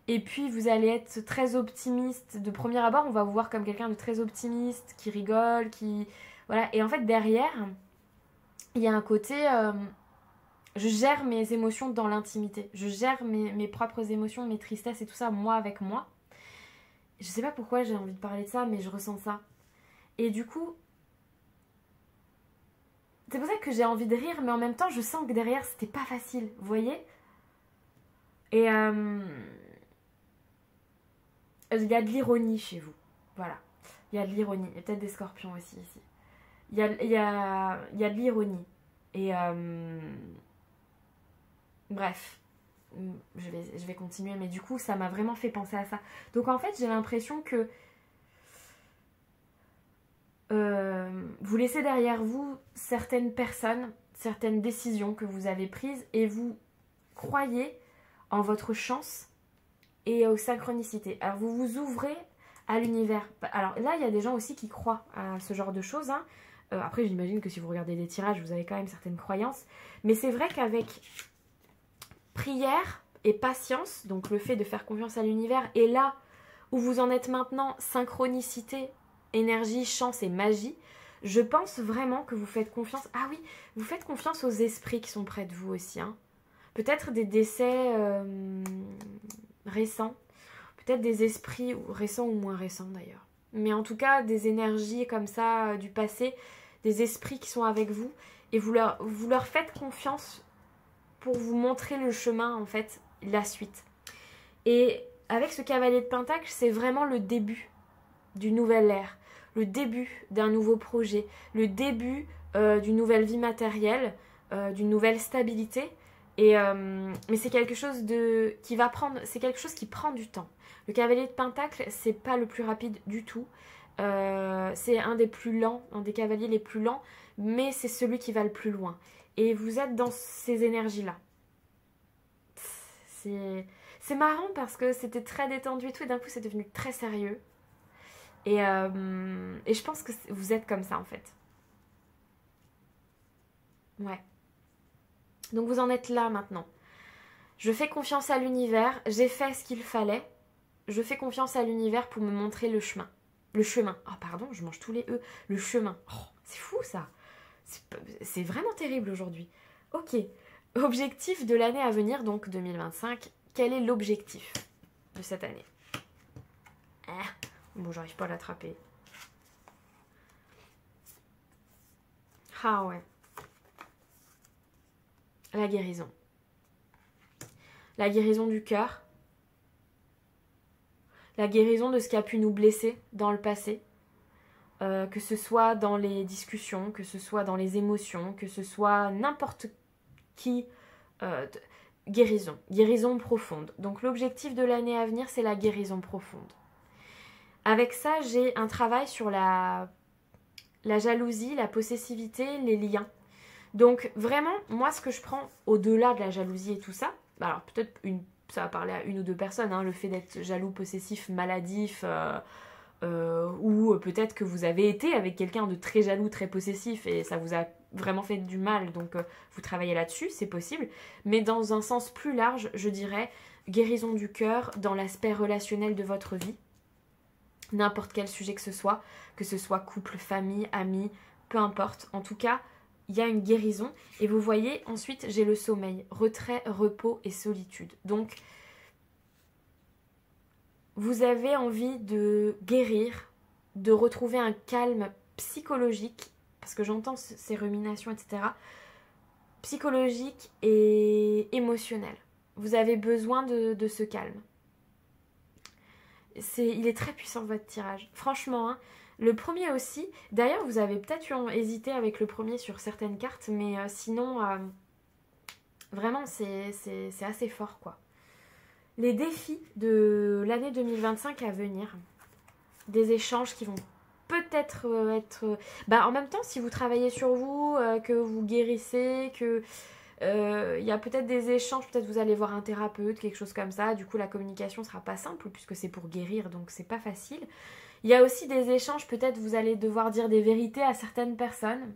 Et puis, vous allez être très optimiste. De premier abord, on va vous voir comme quelqu'un de très optimiste, qui rigole, qui... Voilà. Et en fait, derrière, il y a un côté... je gère mes émotions dans l'intimité. Je gère mes propres émotions, mes tristesses et tout ça, moi avec moi. Je sais pas pourquoi j'ai envie de parler de ça, mais je ressens ça. Et du coup... C'est pour ça que j'ai envie de rire, mais en même temps, je sens que derrière, c'était pas facile, vous voyez ? Et il y a de l'ironie chez vous, voilà. Il y a de l'ironie, il y a peut-être des scorpions aussi ici. Il y a de l'ironie. Et bref, je vais continuer, mais du coup, ça m'a vraiment fait penser à ça. Donc en fait, j'ai l'impression que vous laissez derrière vous certaines personnes, certaines décisions que vous avez prises et vous croyez en votre chance et aux synchronicités. Alors vous vous ouvrez à l'univers. Alors là, il y a des gens aussi qui croient à ce genre de choses. Hein. Après, j'imagine que si vous regardez des tirages, vous avez quand même certaines croyances. Mais c'est vrai qu'avec prière et patience, donc le fait de faire confiance à l'univers, et là où vous en êtes maintenant, synchronicité, énergie, chance et magie, je pense vraiment que vous faites confiance. Ah oui, vous faites confiance aux esprits qui sont près de vous aussi. Hein. Peut-être des décès récents. Peut-être des esprits récents ou moins récents d'ailleurs. Mais en tout cas, des énergies comme ça du passé, des esprits qui sont avec vous. Et vous leur faites confiance pour vous montrer le chemin, en fait, la suite. Et avec ce cavalier de pentacle, c'est vraiment le début d'une nouvelle ère. Le début d'un nouveau projet, le début d'une nouvelle vie matérielle, d'une nouvelle stabilité. Mais c'est quelque chose c'est quelque chose qui prend du temps. Le cavalier de pentacle, c'est pas le plus rapide du tout. C'est un des plus lents, un des cavaliers les plus lents, mais c'est celui qui va le plus loin. Et vous êtes dans ces énergies-là. C'est marrant parce que c'était très détendu et tout, et d'un coup c'est devenu très sérieux. Et je pense que vous êtes comme ça en fait. Ouais. Donc vous en êtes là maintenant. Je fais confiance à l'univers, j'ai fait ce qu'il fallait. Je fais confiance à l'univers pour me montrer le chemin. Le chemin. Oh pardon, je mange tous les E. Le chemin. Oh, c'est fou ça. C'est vraiment terrible aujourd'hui. Ok. Objectif de l'année à venir, donc 2025. Quel est l'objectif de cette année? Bon, j'arrive pas à l'attraper. Ah ouais. La guérison. La guérison du cœur. La guérison de ce qui a pu nous blesser dans le passé. Que ce soit dans les discussions, que ce soit dans les émotions, que ce soit n'importe qui. Guérison. Guérison profonde. Donc l'objectif de l'année à venir, c'est la guérison profonde. Avec ça, j'ai un travail sur la jalousie, la possessivité, les liens. Donc vraiment, moi ce que je prends au-delà de la jalousie et tout ça, alors peut-être une ça va parler à une ou deux personnes, hein, le fait d'être jaloux, possessif, maladif, ou peut-être que vous avez été avec quelqu'un de très jaloux, très possessif, et ça vous a vraiment fait du mal, donc vous travaillez là-dessus, c'est possible. Mais dans un sens plus large, je dirais guérison du cœur dans l'aspect relationnel de votre vie. N'importe quel sujet que ce soit couple, famille, amis, peu importe. En tout cas, il y a une guérison. Et vous voyez, ensuite, j'ai le sommeil, retrait, repos et solitude. Donc, vous avez envie de guérir, de retrouver un calme psychologique, parce que j'entends ces ruminations, etc., psychologique et émotionnel. Vous avez besoin de ce calme. Il est très puissant votre tirage. Franchement, hein, le premier aussi. D'ailleurs, vous avez peut-être hésité avec le premier sur certaines cartes, mais sinon, vraiment, c'est assez fort, quoi. Les défis de l'année 2025 à venir. Des échanges qui vont peut-être être... en même temps, si vous travaillez sur vous, que vous guérissez, que... Il y a peut-être des échanges, peut-être vous allez voir un thérapeute, quelque chose comme ça. Du coup, la communication sera pas simple puisque c'est pour guérir, donc c'est pas facile. Il y a aussi des échanges, peut-être vous allez devoir dire des vérités à certaines personnes.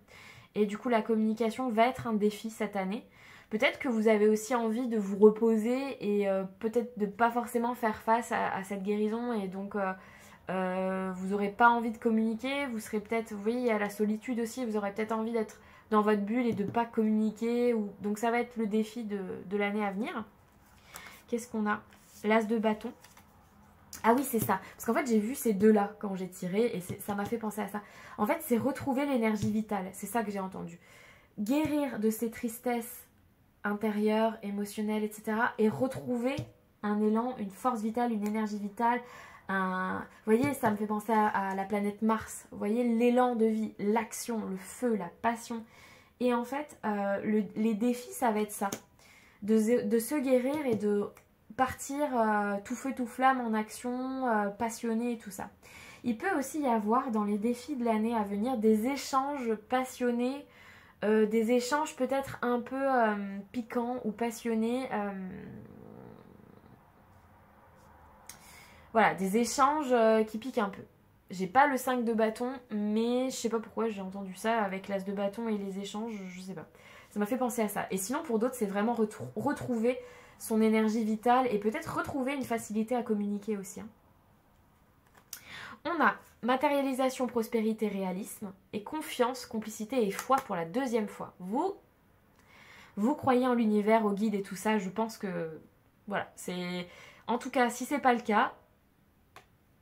Et du coup, la communication va être un défi cette année. Peut-être que vous avez aussi envie de vous reposer et peut-être de pas forcément faire face à cette guérison. Et donc, vous n'aurez pas envie de communiquer. Vous serez peut-être, vous voyez, il y a la solitude aussi. Vous aurez peut-être envie d'être dans votre bulle et de ne pas communiquer. Donc ça va être le défi de l'année à venir. Qu'est-ce qu'on a? L'as de bâton. Ah oui, c'est ça. Parce qu'en fait, j'ai vu ces deux-là quand j'ai tiré et ça m'a fait penser à ça. En fait, c'est retrouver l'énergie vitale. C'est ça que j'ai entendu. Guérir de ces tristesses intérieures, émotionnelles, etc. Et retrouver un élan, une force vitale, une énergie vitale. Vous voyez, ça me fait penser à la planète Mars. Vous voyez, l'élan de vie, l'action, le feu, la passion. Et en fait, les défis, ça va être ça. De se guérir et de partir tout feu, tout flamme en action, passionné et tout ça. Il peut aussi y avoir dans les défis de l'année à venir des échanges passionnés, des échanges peut-être un peu piquants ou passionnés. Voilà, des échanges qui piquent un peu. J'ai pas le 5 de bâton, mais je sais pas pourquoi j'ai entendu ça avec l'as de bâton et les échanges, je sais pas. Ça m'a fait penser à ça. Et sinon, pour d'autres, c'est vraiment retrouver son énergie vitale et peut-être retrouver une facilité à communiquer aussi. Hein. On a matérialisation, prospérité, réalisme et confiance, complicité et foi pour la deuxième fois. Vous croyez en l'univers, au guide et tout ça, je pense que... Voilà, c'est... En tout cas, si c'est pas le cas...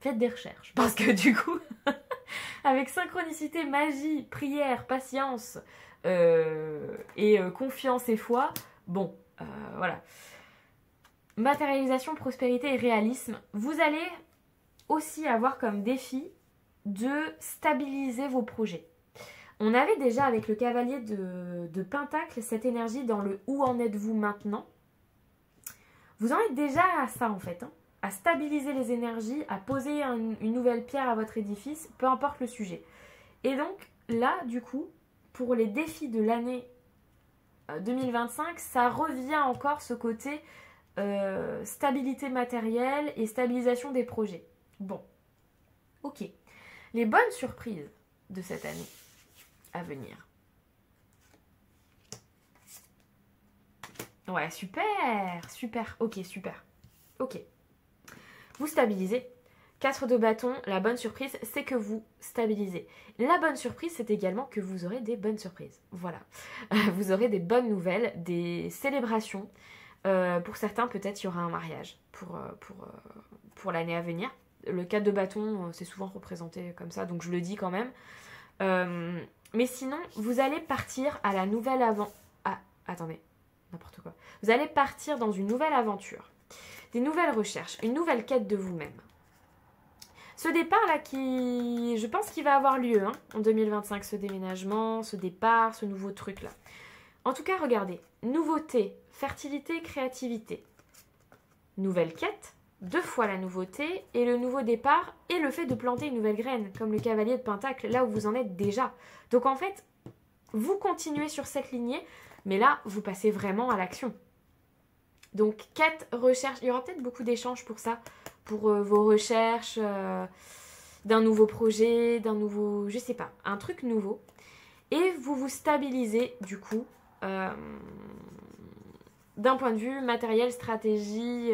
Faites des recherches, parce que du coup, avec synchronicité, magie, prière, patience et confiance et foi, bon, voilà. Matérialisation, prospérité et réalisme, vous allez aussi avoir comme défi de stabiliser vos projets. On avait déjà avec le cavalier de Pentacle cette énergie dans le « où en êtes-vous maintenant ?» Vous en êtes déjà à ça en fait, hein. À stabiliser les énergies, à poser une nouvelle pierre à votre édifice, peu importe le sujet. Et donc là, du coup, pour les défis de l'année 2025, ça revient encore ce côté stabilité matérielle et stabilisation des projets. Bon, ok. Les bonnes surprises de cette année à venir. Ouais, super, super, ok, super. Ok. Vous stabilisez. 4 de bâton, la bonne surprise, c'est que vous stabilisez. La bonne surprise, c'est également que vous aurez des bonnes surprises. Voilà. Vous aurez des bonnes nouvelles, des célébrations. Pour certains, peut-être, il y aura un mariage pour l'année à venir. Le 4 de bâton, c'est souvent représenté comme ça, donc je le dis quand même. Mais sinon, vous allez partir à la nouvelle aventure. Ah, attendez, n'importe quoi. Vous allez partir dans une nouvelle aventure. Des nouvelles recherches, une nouvelle quête de vous-même. Ce départ-là, je pense qu'il va avoir lieu en 2025, ce déménagement, ce départ, ce nouveau truc-là. En tout cas, regardez, nouveauté, fertilité, créativité. Nouvelle quête, 2 fois la nouveauté, et le nouveau départ, et le fait de planter une nouvelle graine, comme le cavalier de Pentacle, là où vous en êtes déjà. Donc en fait, vous continuez sur cette lignée, mais là, vous passez vraiment à l'action. Donc quête, recherche, il y aura peut-être beaucoup d'échanges pour ça, pour vos recherches d'un nouveau projet, d'un nouveau, je sais pas, un truc nouveau. Et vous vous stabilisez du coup d'un point de vue matériel, stratégie.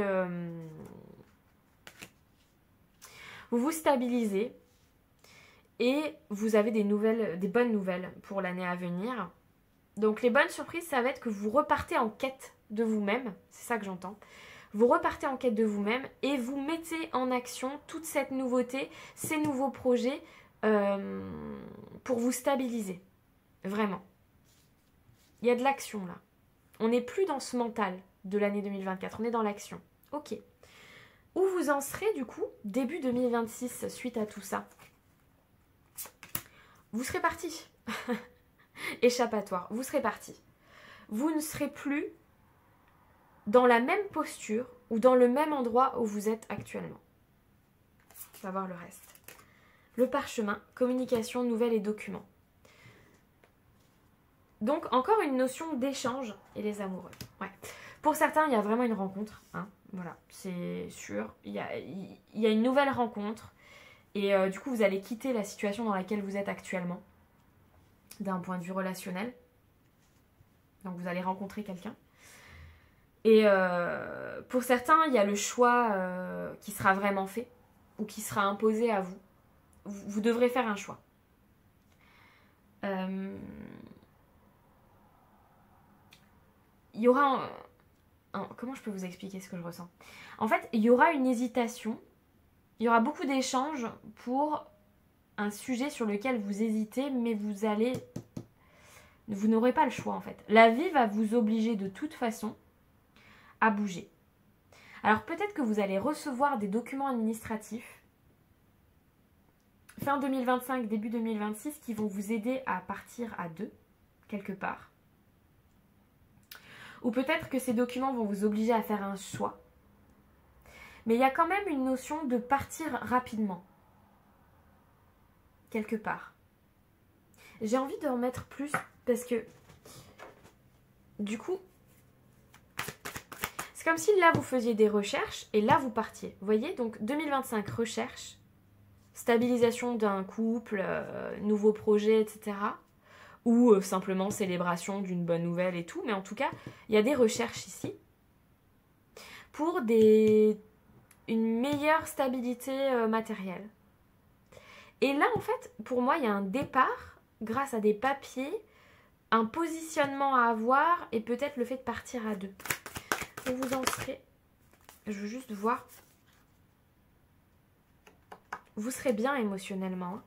Vous vous stabilisez et vous avez des bonnes nouvelles pour l'année à venir. Donc les bonnes surprises, ça va être que vous repartez en quête de vous-même, c'est ça que j'entends. Vous repartez en quête de vous-même et vous mettez en action toute cette nouveauté, ces nouveaux projets pour vous stabiliser. Vraiment. Il y a de l'action là. On n'est plus dans ce mental de l'année 2024, on est dans l'action. Ok. Où vous en serez du coup début 2026 suite à tout ça? Vous serez parti. Échappatoire, vous serez parti. Vous ne serez plus dans la même posture ou dans le même endroit où vous êtes actuellement. On va voir le reste. Le parchemin, communication, nouvelles et documents. Donc encore une notion d'échange et les amoureux. Ouais. Pour certains, il y a vraiment une rencontre. Hein. Voilà, c'est sûr. Il y a une nouvelle rencontre. Et du coup, vous allez quitter la situation dans laquelle vous êtes actuellement. D'un point de vue relationnel. Donc vous allez rencontrer quelqu'un. Et pour certains, il y a le choix qui sera vraiment fait. Ou qui sera imposé à vous. Vous devrez faire un choix. Il y aura comment je peux vous expliquer ce que je ressens? En fait, il y aura une hésitation. Il y aura beaucoup d'échanges pour un sujet sur lequel vous hésitez, mais vous n'aurez pas le choix en fait. La vie va vous obliger de toute façon à bouger. Alors peut-être que vous allez recevoir des documents administratifs fin 2025, début 2026 qui vont vous aider à partir à deux, quelque part. Ou peut-être que ces documents vont vous obliger à faire un choix. Mais il y a quand même une notion de partir rapidement. Quelque part. J'ai envie d'en mettre plus parce que du coup, c'est comme si là vous faisiez des recherches et là vous partiez. Vous voyez, donc 2025 recherche, stabilisation d'un couple, nouveau projet, etc. Ou simplement célébration d'une bonne nouvelle et tout. Mais en tout cas, il y a des recherches ici pour une meilleure stabilité matérielle. Et là, en fait, pour moi, il y a un départ grâce à des papiers, un positionnement à avoir et peut-être le fait de partir à deux. Où vous en serez? Je veux juste voir. Vous serez bien émotionnellement. Hein.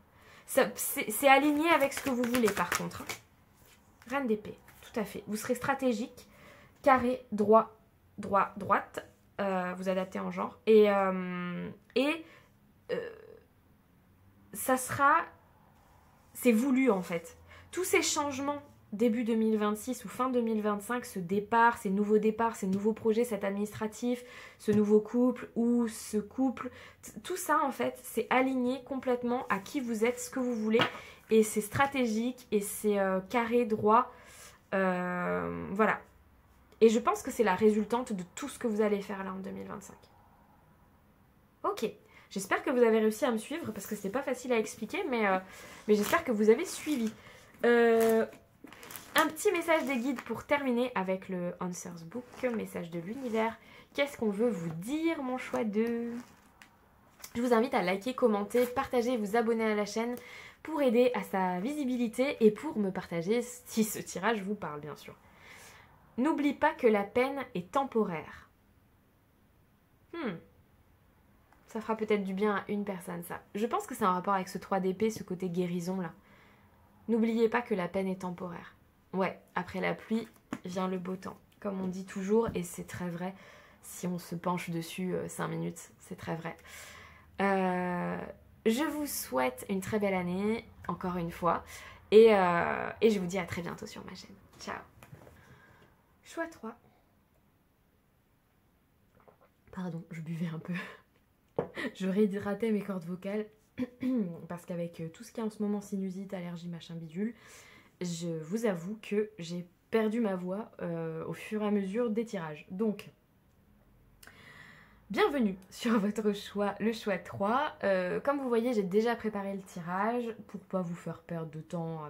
C'est aligné avec ce que vous voulez par contre. Hein. Reine d'épée, tout à fait. Vous serez stratégique, carré, droit, droite. Vous adaptez en genre. Et ça sera... C'est voulu en fait. Tous ces changements début 2026 ou fin 2025, ce départ, ces nouveaux départs, ces nouveaux projets, cet administratif, ce nouveau couple ou ce couple, tout ça en fait, c'est aligné complètement à qui vous êtes, ce que vous voulez, et c'est stratégique et c'est carré, droit, voilà. Et je pense que c'est la résultante de tout ce que vous allez faire là en 2025. Ok, j'espère que vous avez réussi à me suivre parce que c'était pas facile à expliquer, mais j'espère que vous avez suivi. Un petit message des guides pour terminer avec le Answers Book, message de l'univers. Qu'est-ce qu'on veut vous dire, mon choix de... Je vous invite à liker, commenter, partager, vous abonner à la chaîne pour aider à sa visibilité et pour me partager si ce tirage vous parle, bien sûr. N'oublie pas que la peine est temporaire. Ça fera peut-être du bien à une personne, ça. Je pense que c'est en rapport avec ce 3 d'épée, ce côté guérison, là. N'oubliez pas que la peine est temporaire. Ouais, après la pluie vient le beau temps, comme on dit toujours, et c'est très vrai. Si on se penche dessus 5 minutes, c'est très vrai. Je vous souhaite une très belle année, encore une fois, et je vous dis à très bientôt sur ma chaîne. Ciao. Choix 3. Pardon, je buvais un peu. Je réhydratais mes cordes vocales, parce qu'avec tout ce qu'il y a en ce moment, sinusite, allergie, machin bidule, je vous avoue que j'ai perdu ma voix au fur et à mesure des tirages. Donc, Bienvenue sur votre choix, le choix 3. Comme vous voyez, j'ai déjà préparé le tirage pour pas vous faire perdre de temps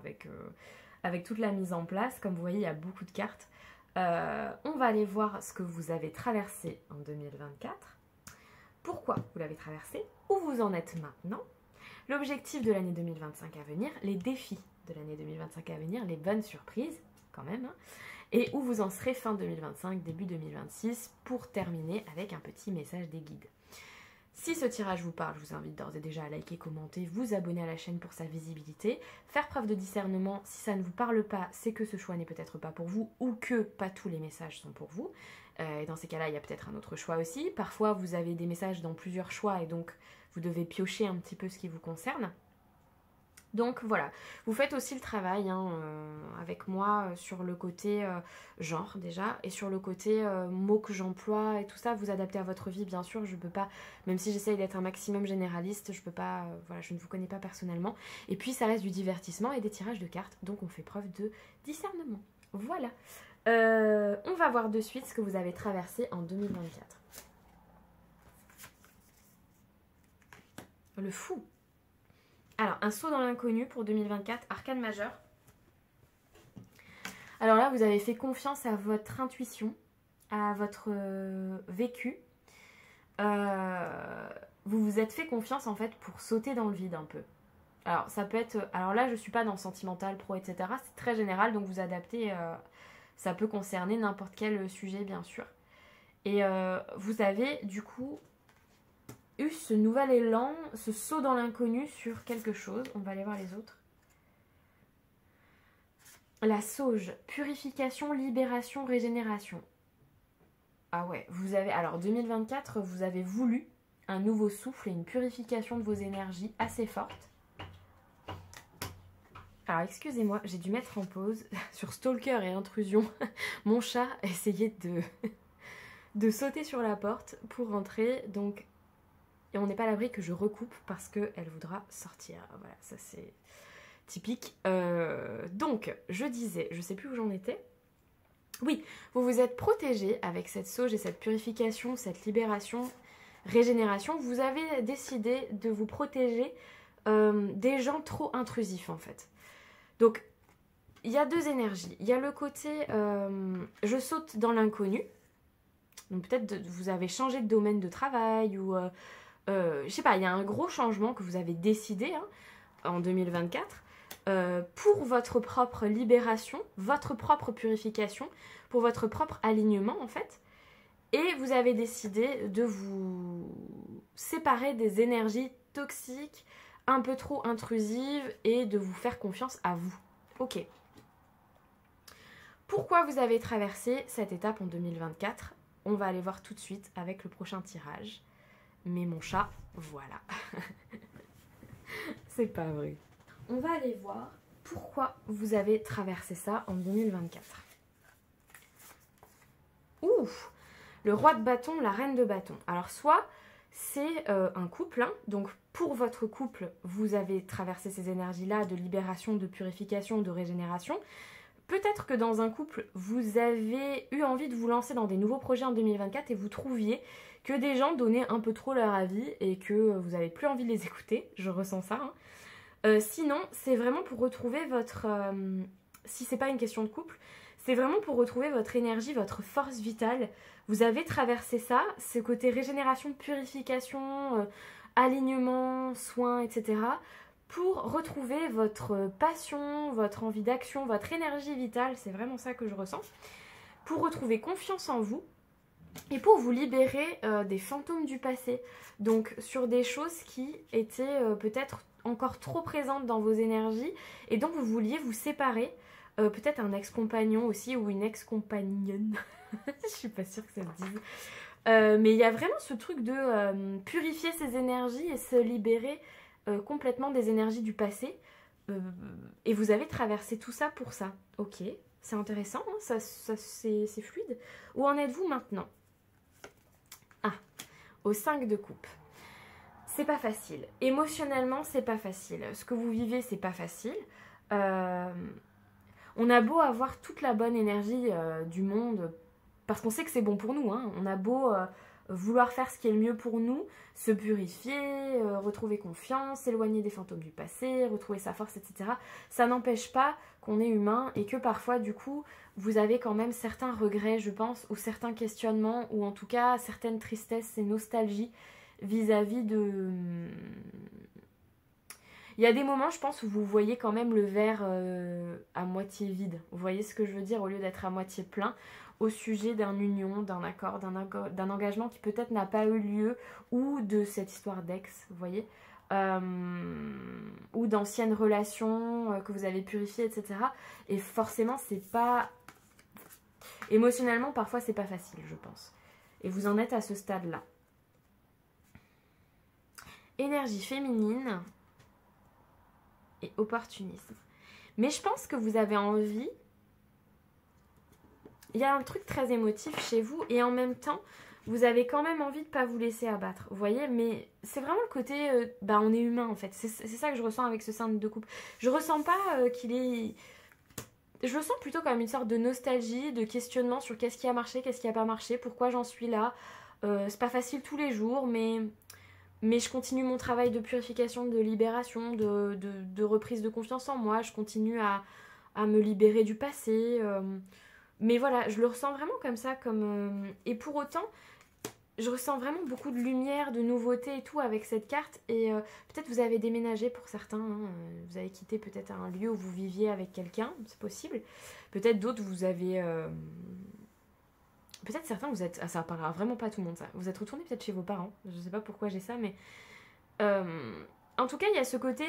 avec toute la mise en place. Comme vous voyez, il y a beaucoup de cartes. On va aller voir ce que vous avez traversé en 2024. Pourquoi vous l'avez traversé, où vous en êtes maintenant, l'objectif de l'année 2025 à venir, les défis de l'année 2025 à venir, les bonnes surprises quand même, hein, et où vous en serez fin 2025, début 2026, pour terminer avec un petit message des guides. Si ce tirage vous parle, je vous invite d'ores et déjà à liker, commenter, vous abonner à la chaîne pour sa visibilité, faire preuve de discernement. Si ça ne vous parle pas, c'est que ce choix n'est peut-être pas pour vous ou que pas tous les messages sont pour vous. Et dans ces cas-là, il y a peut-être un autre choix aussi. Parfois, vous avez des messages dans plusieurs choix et donc vous devez piocher un petit peu ce qui vous concerne. Donc voilà, vous faites aussi le travail avec moi sur le côté genre déjà et sur le côté mots que j'emploie et tout ça, vous adaptez à votre vie bien sûr, je peux pas, même si j'essaye d'être un maximum généraliste, je peux pas, voilà, je ne vous connais pas personnellement. Et puis ça reste du divertissement et des tirages de cartes, donc on fait preuve de discernement. Voilà, on va voir de suite ce que vous avez traversé en 2024. Le fou. Alors, un saut dans l'inconnu pour 2024, arcane majeur. Alors là, vous avez fait confiance à votre intuition, à votre vécu. Vous vous êtes fait confiance en fait pour sauter dans le vide un peu. Alors, ça peut être... Alors là, je ne suis pas dans sentimental, pro, etc. C'est très général, donc vous adaptez. Ça peut concerner n'importe quel sujet, bien sûr. Et vous avez, du coup... eu ce nouvel élan, ce saut dans l'inconnu sur quelque chose. On va aller voir les autres. La sauge, purification, libération, régénération. Ah ouais, vous avez... Alors 2024, vous avez voulu un nouveau souffle et une purification de vos énergies assez forte. Alors excusez-moi, j'ai dû mettre en pause sur Stalker et Intrusion. Mon chat a essayé de sauter sur la porte pour rentrer, donc... Et on n'est pas à l'abri que je recoupe parce qu'elle voudra sortir. Voilà, ça c'est typique. Donc, je disais, je sais plus où j'en étais. Oui, vous vous êtes protégé avec cette sauge et cette purification, cette libération, régénération. Vous avez décidé de vous protéger des gens trop intrusifs en fait. Donc, il y a deux énergies. Il y a le côté je saute dans l'inconnu. Donc peut-être vous avez changé de domaine de travail ou... je sais pas, il y a un gros changement que vous avez décidé en 2024 pour votre propre libération, votre propre purification, pour votre propre alignement en fait. Et vous avez décidé de vous séparer des énergies toxiques, un peu trop intrusives et de vous faire confiance à vous. Ok. Pourquoi vous avez traversé cette étape en 2024 ? On va aller voir tout de suite avec le prochain tirage. Mais mon chat, voilà. C'est pas vrai. On va aller voir pourquoi vous avez traversé ça en 2024. Ouh, le roi de bâton, la reine de bâton. Alors soit c'est un couple, donc pour votre couple, vous avez traversé ces énergies-là de libération, de purification, de régénération. Peut-être que dans un couple, vous avez eu envie de vous lancer dans des nouveaux projets en 2024 et vous trouviez que des gens donnaient un peu trop leur avis et que vous n'avez plus envie de les écouter. Je ressens ça. Sinon, c'est vraiment pour retrouver votre... si c'est pas une question de couple, c'est vraiment pour retrouver votre énergie, votre force vitale. Vous avez traversé ça, ce côté régénération, purification, alignement, soins, etc., pour retrouver votre passion, votre envie d'action, votre énergie vitale, c'est vraiment ça que je ressens, pour retrouver confiance en vous et pour vous libérer des fantômes du passé, donc sur des choses qui étaient peut-être encore trop présentes dans vos énergies et dont vous vouliez vous séparer, peut-être un ex-compagnon aussi ou une ex-compagnonne, je suis pas sûre que ça se dise, mais il y a vraiment ce truc de purifier ses énergies et se libérer complètement des énergies du passé et vous avez traversé tout ça pour ça. Ok, c'est intéressant, hein, c'est fluide. Où en êtes-vous maintenant? Ah, au 5 de coupe. C'est pas facile. Émotionnellement, c'est pas facile. Ce que vous vivez, c'est pas facile. On a beau avoir toute la bonne énergie du monde, parce qu'on sait que c'est bon pour nous, hein. On a beau vouloir faire ce qui est le mieux pour nous, se purifier, retrouver confiance, s'éloigner des fantômes du passé, retrouver sa force, etc. Ça n'empêche pas qu'on est humain et que parfois, du coup, vous avez quand même certains regrets, je pense, ou certains questionnements, ou en tout cas certaines tristesses et nostalgies vis-à-vis de... Il y a des moments, je pense, où vous voyez quand même le verre à moitié vide. Vous voyez ce que je veux dire, au lieu d'être à moitié plein, au sujet d'une union, d'un accord, d'un engagement qui peut-être n'a pas eu lieu, ou de cette histoire d'ex, vous voyez, ou d'anciennes relations que vous avez purifiées, etc. Et forcément, c'est pas... Émotionnellement, parfois, c'est pas facile, je pense. Et vous en êtes à ce stade-là. Énergie féminine et opportunisme. Mais je pense que vous avez envie... Il y a un truc très émotif chez vous et en même temps, vous avez quand même envie de ne pas vous laisser abattre. Vous voyez, mais c'est vraiment le côté... on est humain en fait. C'est ça que je ressens avec ce syndrome de couple. Je ressens pas qu'il est... Je le sens plutôt comme une sorte de nostalgie, de questionnement sur qu'est-ce qui a marché, qu'est-ce qui n'a pas marché, pourquoi j'en suis là. C'est pas facile tous les jours, mais je continue mon travail de purification, de libération, de reprise de confiance en moi. Je continue à me libérer du passé. Mais voilà, je le ressens vraiment comme ça. Et pour autant, je ressens vraiment beaucoup de lumière, de nouveauté et tout avec cette carte. Et peut-être vous avez déménagé pour certains. Hein, vous avez quitté peut-être un lieu où vous viviez avec quelqu'un. C'est possible. Peut-être d'autres, vous avez... Peut-être certains, vous êtes... Ah, ça parlera vraiment pas à tout le monde, ça. Vous êtes retourné peut-être chez vos parents. Je sais pas pourquoi j'ai ça, mais... En tout cas, il y a ce côté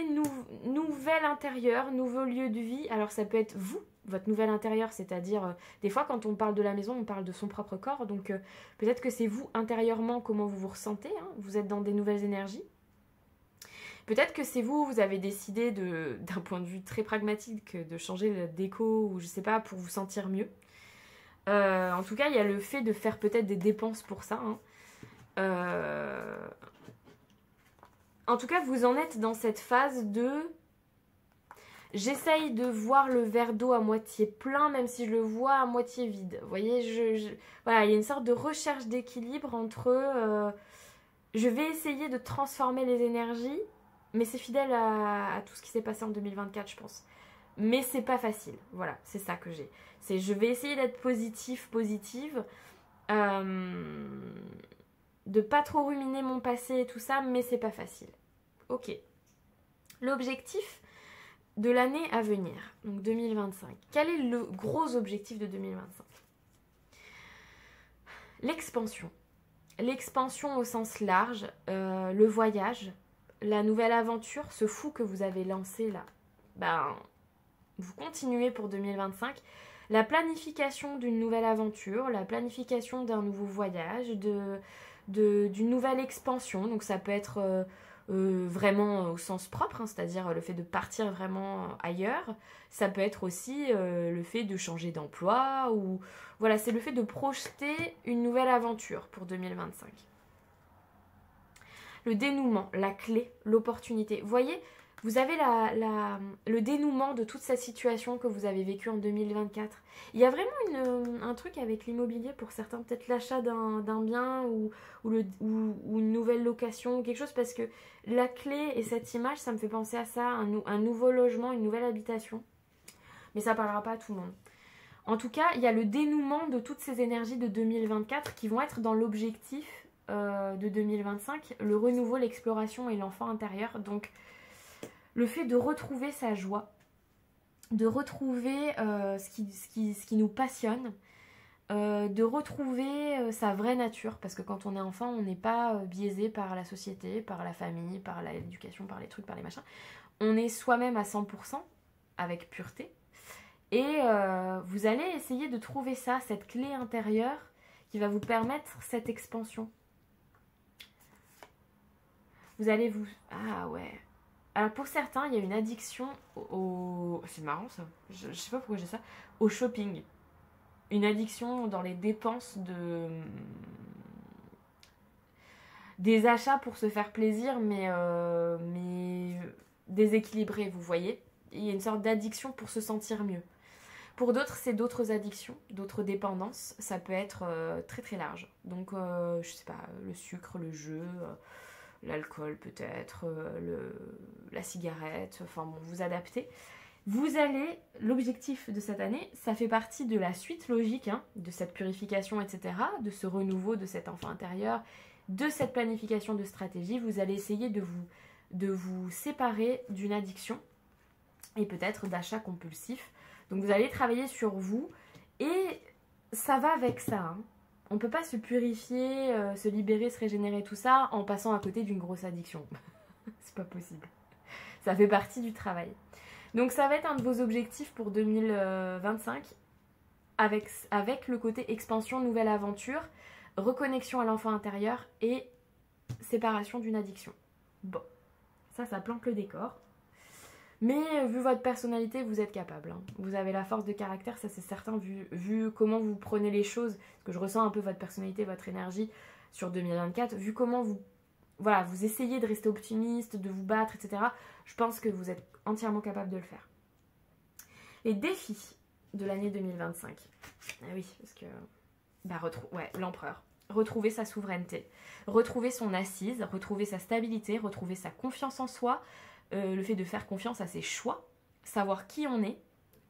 nouvel intérieur, nouveau lieu de vie. Alors, ça peut être vous, votre nouvel intérieur, c'est-à-dire... des fois, quand on parle de la maison, on parle de son propre corps. Donc, peut-être que c'est vous, intérieurement, comment vous vous ressentez. Hein, vous êtes dans des nouvelles énergies. Peut-être que c'est vous, vous avez décidé, d'un point de vue très pragmatique, de changer la déco, ou je sais pas, pour vous sentir mieux. En tout cas, il y a le fait de faire peut-être des dépenses pour ça. Hein. En tout cas, vous en êtes dans cette phase de... J'essaye de voir le verre d'eau à moitié plein, même si je le vois à moitié vide. Vous voyez, voilà, il y a une sorte de recherche d'équilibre entre... je vais essayer de transformer les énergies, mais c'est fidèle à tout ce qui s'est passé en 2024, je pense. Mais c'est pas facile. Voilà, c'est ça que j'ai. Je vais essayer d'être positive, de pas trop ruminer mon passé et tout ça, mais c'est pas facile. Ok. L'objectif de l'année à venir, donc 2025. Quel est le gros objectif de 2025 ? L'expansion. L'expansion au sens large, le voyage, la nouvelle aventure, ce fou que vous avez lancé là. Vous continuez pour 2025. La planification d'une nouvelle aventure, la planification d'un nouveau voyage, d'une nouvelle expansion. Donc ça peut être vraiment au sens propre, hein, c'est-à-dire le fait de partir vraiment ailleurs. Ça peut être aussi le fait de changer d'emploi. Ou voilà, c'est le fait de projeter une nouvelle aventure pour 2025. Le dénouement, la clé, l'opportunité. Vous voyez, vous avez le dénouement de toute cette situation que vous avez vécue en 2024. Il y a vraiment un truc avec l'immobilier pour certains, peut-être l'achat d'un bien ou une nouvelle location ou quelque chose, parce que la clé et cette image, ça me fait penser à ça, un nouveau logement, une nouvelle habitation. Mais ça ne parlera pas à tout le monde. En tout cas, il y a le dénouement de toutes ces énergies de 2024 qui vont être dans l'objectif de 2025, le renouveau, l'exploration et l'enfant intérieur. Donc, le fait de retrouver sa joie, de retrouver ce qui nous passionne, de retrouver sa vraie nature, parce que quand on est enfant, on n'est pas biaisé par la société, par la famille, par l'éducation, par les trucs, par les machins. On est soi-même à 100%, avec pureté. Et vous allez essayer de trouver ça, cette clé intérieure qui va vous permettre cette expansion. Vous allez vous... Ah ouais. Alors pour certains, il y a une addiction au... C'est marrant ça. Je sais pas pourquoi j'ai ça. Au shopping. Une addiction dans les dépenses des achats pour se faire plaisir, mais déséquilibré, vous voyez. Il y a une sorte d'addiction pour se sentir mieux. Pour d'autres, c'est d'autres addictions, d'autres dépendances. Ça peut être très très large. Donc, je sais pas, le sucre, le jeu, l'alcool peut-être, la cigarette. Enfin bon, vous adaptez. Vous allez, l'objectif de cette année, ça fait partie de la suite logique de cette purification, etc., de ce renouveau de cet enfant intérieur, de cette planification de stratégie. Vous allez essayer de vous séparer d'une addiction et peut-être d'achat compulsif. Donc vous allez travailler sur vous et ça va avec ça. On ne peut pas se purifier, se libérer, se régénérer, tout ça en passant à côté d'une grosse addiction. C'est pas possible. Ça fait partie du travail. Donc ça va être un de vos objectifs pour 2025 avec le côté expansion, nouvelle aventure, reconnexion à l'enfant intérieur et séparation d'une addiction. Bon, ça plante le décor. Mais vu votre personnalité, vous êtes capable. Vous avez la force de caractère, ça c'est certain, vu comment vous prenez les choses, parce que je ressens un peu votre personnalité, votre énergie sur 2024, vu comment vous essayez de rester optimiste, de vous battre, etc. Je pense que vous êtes entièrement capable de le faire. Les défis de l'année 2025. Ah oui, parce que... l'empereur. Retrouver sa souveraineté, retrouver son assise, retrouver sa stabilité, retrouver sa confiance en soi, le fait de faire confiance à ses choix, savoir qui on est,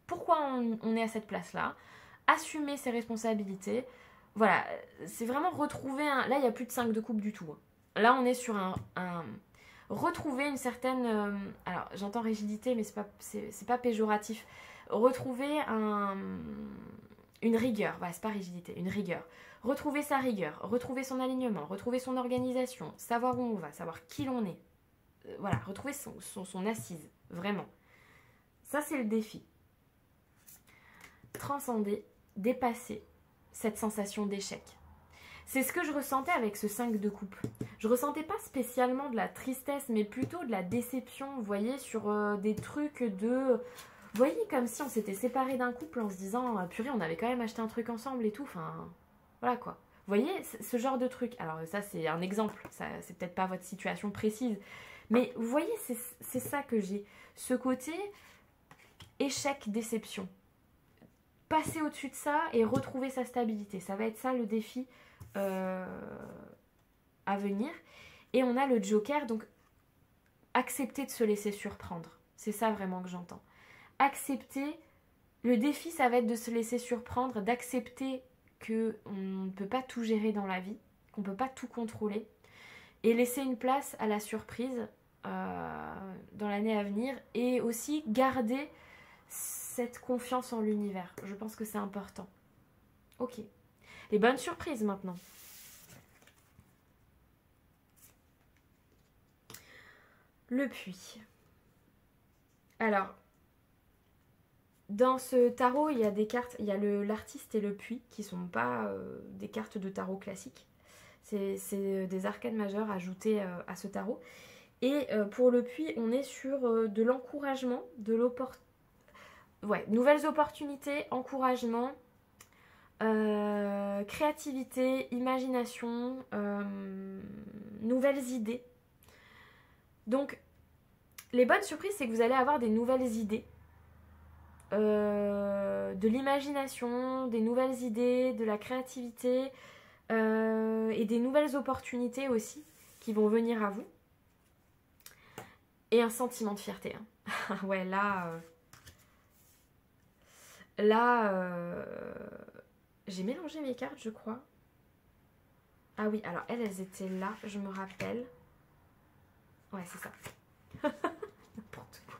pourquoi on est à cette place-là, assumer ses responsabilités. Voilà, c'est vraiment retrouver un... Là, il n'y a plus de 5 de coupe du tout. Là, on est sur retrouver une certaine... alors, j'entends rigidité, mais c'est pas péjoratif. Retrouver une rigueur. Voilà, c'est pas rigidité, une rigueur. Retrouver sa rigueur, retrouver son alignement, retrouver son organisation, savoir où on va, savoir qui l'on est. Voilà, retrouver son assise, vraiment. Ça, c'est le défi. Transcender, dépasser cette sensation d'échec. C'est ce que je ressentais avec ce 5 de coupe. Je ressentais pas spécialement de la tristesse, mais plutôt de la déception, vous voyez, sur des trucs de... Vous voyez, comme si on s'était séparés d'un couple en se disant « Purée, on avait quand même acheté un truc ensemble et tout. » Enfin, voilà quoi. Vous voyez, ce genre de truc. Alors ça, c'est un exemple. C'est peut-être pas votre situation précise. Mais vous voyez, c'est ça que j'ai. Ce côté échec, déception. Passer au-dessus de ça et retrouver sa stabilité. Ça va être ça le défi à venir. Et on a le Joker, donc accepter de se laisser surprendre. C'est ça vraiment que j'entends. Accepter, le défi ça va être de se laisser surprendre, d'accepter qu'on ne peut pas tout gérer dans la vie, qu'on ne peut pas tout contrôler, et laisser une place à la surprise dans l'année à venir, et aussi garder cette confiance en l'univers. Je pense que c'est important. Ok. Les bonnes surprises maintenant. Le puits. Alors, dans ce tarot, il y a des cartes, il y a l'artiste et le puits qui ne sont pas des cartes de tarot classiques. C'est des arcades majeures ajoutées à ce tarot. Et pour le puits, on est sur de l'encouragement, nouvelles opportunités, encouragement, créativité, imagination, nouvelles idées. Donc, les bonnes surprises, c'est que vous allez avoir des nouvelles idées. De l'imagination, des nouvelles idées, de la créativité et des nouvelles opportunités aussi qui vont venir à vous. Et un sentiment de fierté. Ouais, j'ai mélangé mes cartes, je crois. Ah oui, alors elles étaient là, je me rappelle. Ouais, c'est ça. N'importe quoi.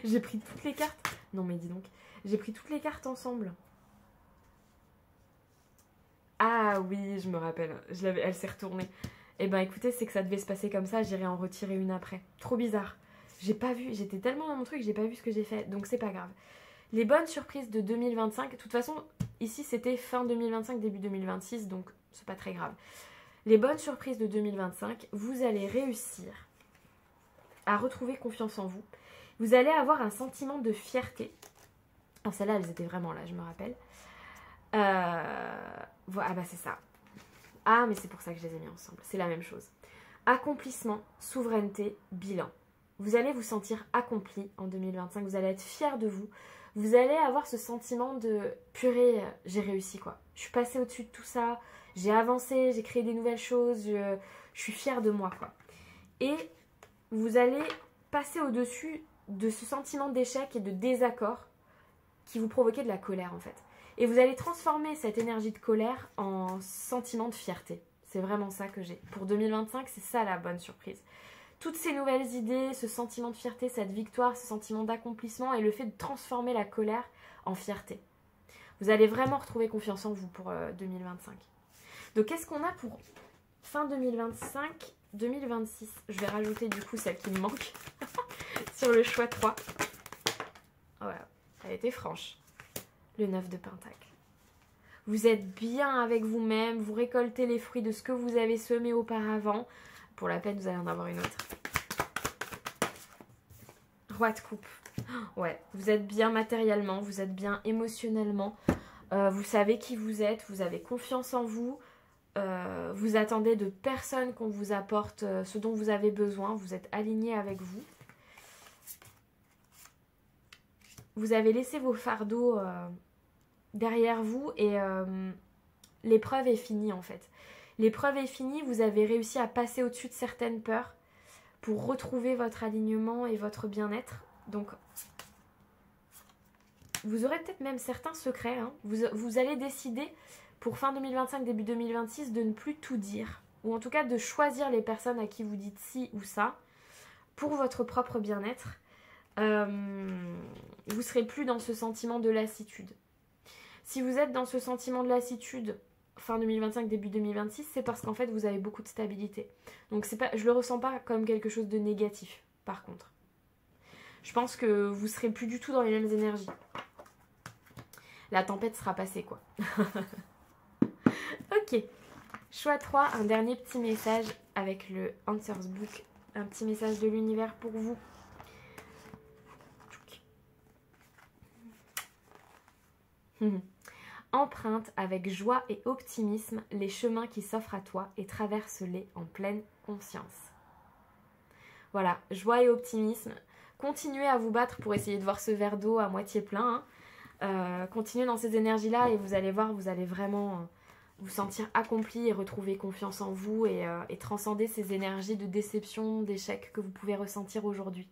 J'ai pris toutes les cartes. Non mais dis donc. J'ai pris toutes les cartes ensemble. Ah oui, je me rappelle. Elle s'est retournée. Eh ben écoutez, c'est que ça devait se passer comme ça. J'irai en retirer une après. Trop bizarre. J'ai pas vu. J'étais tellement dans mon truc, j'ai pas vu ce que j'ai fait. Donc c'est pas grave. Les bonnes surprises de 2025. De toute façon, ici c'était fin 2025, début 2026. Donc c'est pas très grave. Les bonnes surprises de 2025. Vous allez réussir à retrouver confiance en vous. Vous allez avoir un sentiment de fierté. Alors celles-là, elles étaient vraiment là, je me rappelle. Ah bah c'est ça. Ah mais c'est pour ça que je les ai mis ensemble. C'est la même chose. Accomplissement, souveraineté, bilan. Vous allez vous sentir accompli en 2025. Vous allez être fier de vous. Vous allez avoir ce sentiment de purée, j'ai réussi quoi. Je suis passée au-dessus de tout ça. J'ai avancé, j'ai créé des nouvelles choses. Je suis fière de moi quoi. Et vous allez passer au-dessus de ce sentiment d'échec et de désaccord qui vous provoquait de la colère en fait. Et vous allez transformer cette énergie de colère en sentiment de fierté. C'est vraiment ça que j'ai. Pour 2025, c'est ça la bonne surprise. Toutes ces nouvelles idées, ce sentiment de fierté, cette victoire, ce sentiment d'accomplissement et le fait de transformer la colère en fierté. Vous allez vraiment retrouver confiance en vous pour 2025. Donc qu'est-ce qu'on a pour fin 2025, 2026 ? Je vais rajouter du coup celle qui me manque sur le choix 3. Voilà, elle était franche. Le 9 de Pentacle. Vous êtes bien avec vous-même, vous récoltez les fruits de ce que vous avez semé auparavant. Pour la peine, vous allez en avoir une autre. Roi de coupe. Ouais, vous êtes bien matériellement, vous êtes bien émotionnellement. Vous savez qui vous êtes, vous avez confiance en vous. Vous attendez de personne qu'on vous apporte ce dont vous avez besoin. Vous êtes aligné avec vous. Vous avez laissé vos fardeaux derrière vous et l'épreuve est finie en fait. L'épreuve est finie, vous avez réussi à passer au-dessus de certaines peurs pour retrouver votre alignement et votre bien-être. Donc, vous aurez peut-être même certains secrets. Hein. Vous allez décider pour fin 2025, début 2026 de ne plus tout dire. Ou en tout cas de choisir les personnes à qui vous dites ci ou ça pour votre propre bien-être. Vous serez plus dans ce sentiment de lassitude. Si vous êtes dans ce sentiment de lassitude fin 2025, début 2026, c'est parce qu'en fait vous avez beaucoup de stabilité. Donc c'est pas, je le ressens pas comme quelque chose de négatif par contre. Je pense que vous serez plus du tout dans les mêmes énergies. La tempête sera passée quoi. Ok. Choix 3, un dernier petit message avec le Answers Book. Un petit message de l'univers pour vous. Emprunte avec joie et optimisme les chemins qui s'offrent à toi et traverse-les en pleine conscience. Voilà, joie et optimisme. Continuez à vous battre pour essayer de voir ce verre d'eau à moitié plein. Hein. Continuez dans ces énergies-là et vous allez voir, vous allez vraiment vous sentir accompli et retrouver confiance en vous et transcender ces énergies de déception, d'échec que vous pouvez ressentir aujourd'hui.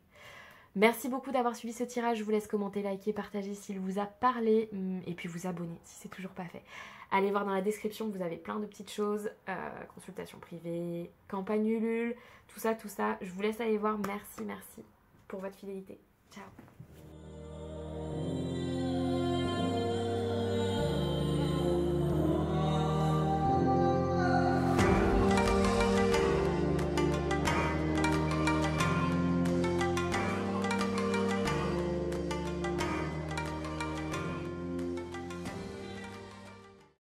Merci beaucoup d'avoir suivi ce tirage. Je vous laisse commenter, liker, partager s'il vous a parlé et puis vous abonner si c'est toujours pas fait. Allez voir dans la description, vous avez plein de petites choses, consultation privée, campagne Ulule, tout ça. Je vous laisse aller voir. Merci pour votre fidélité. Ciao.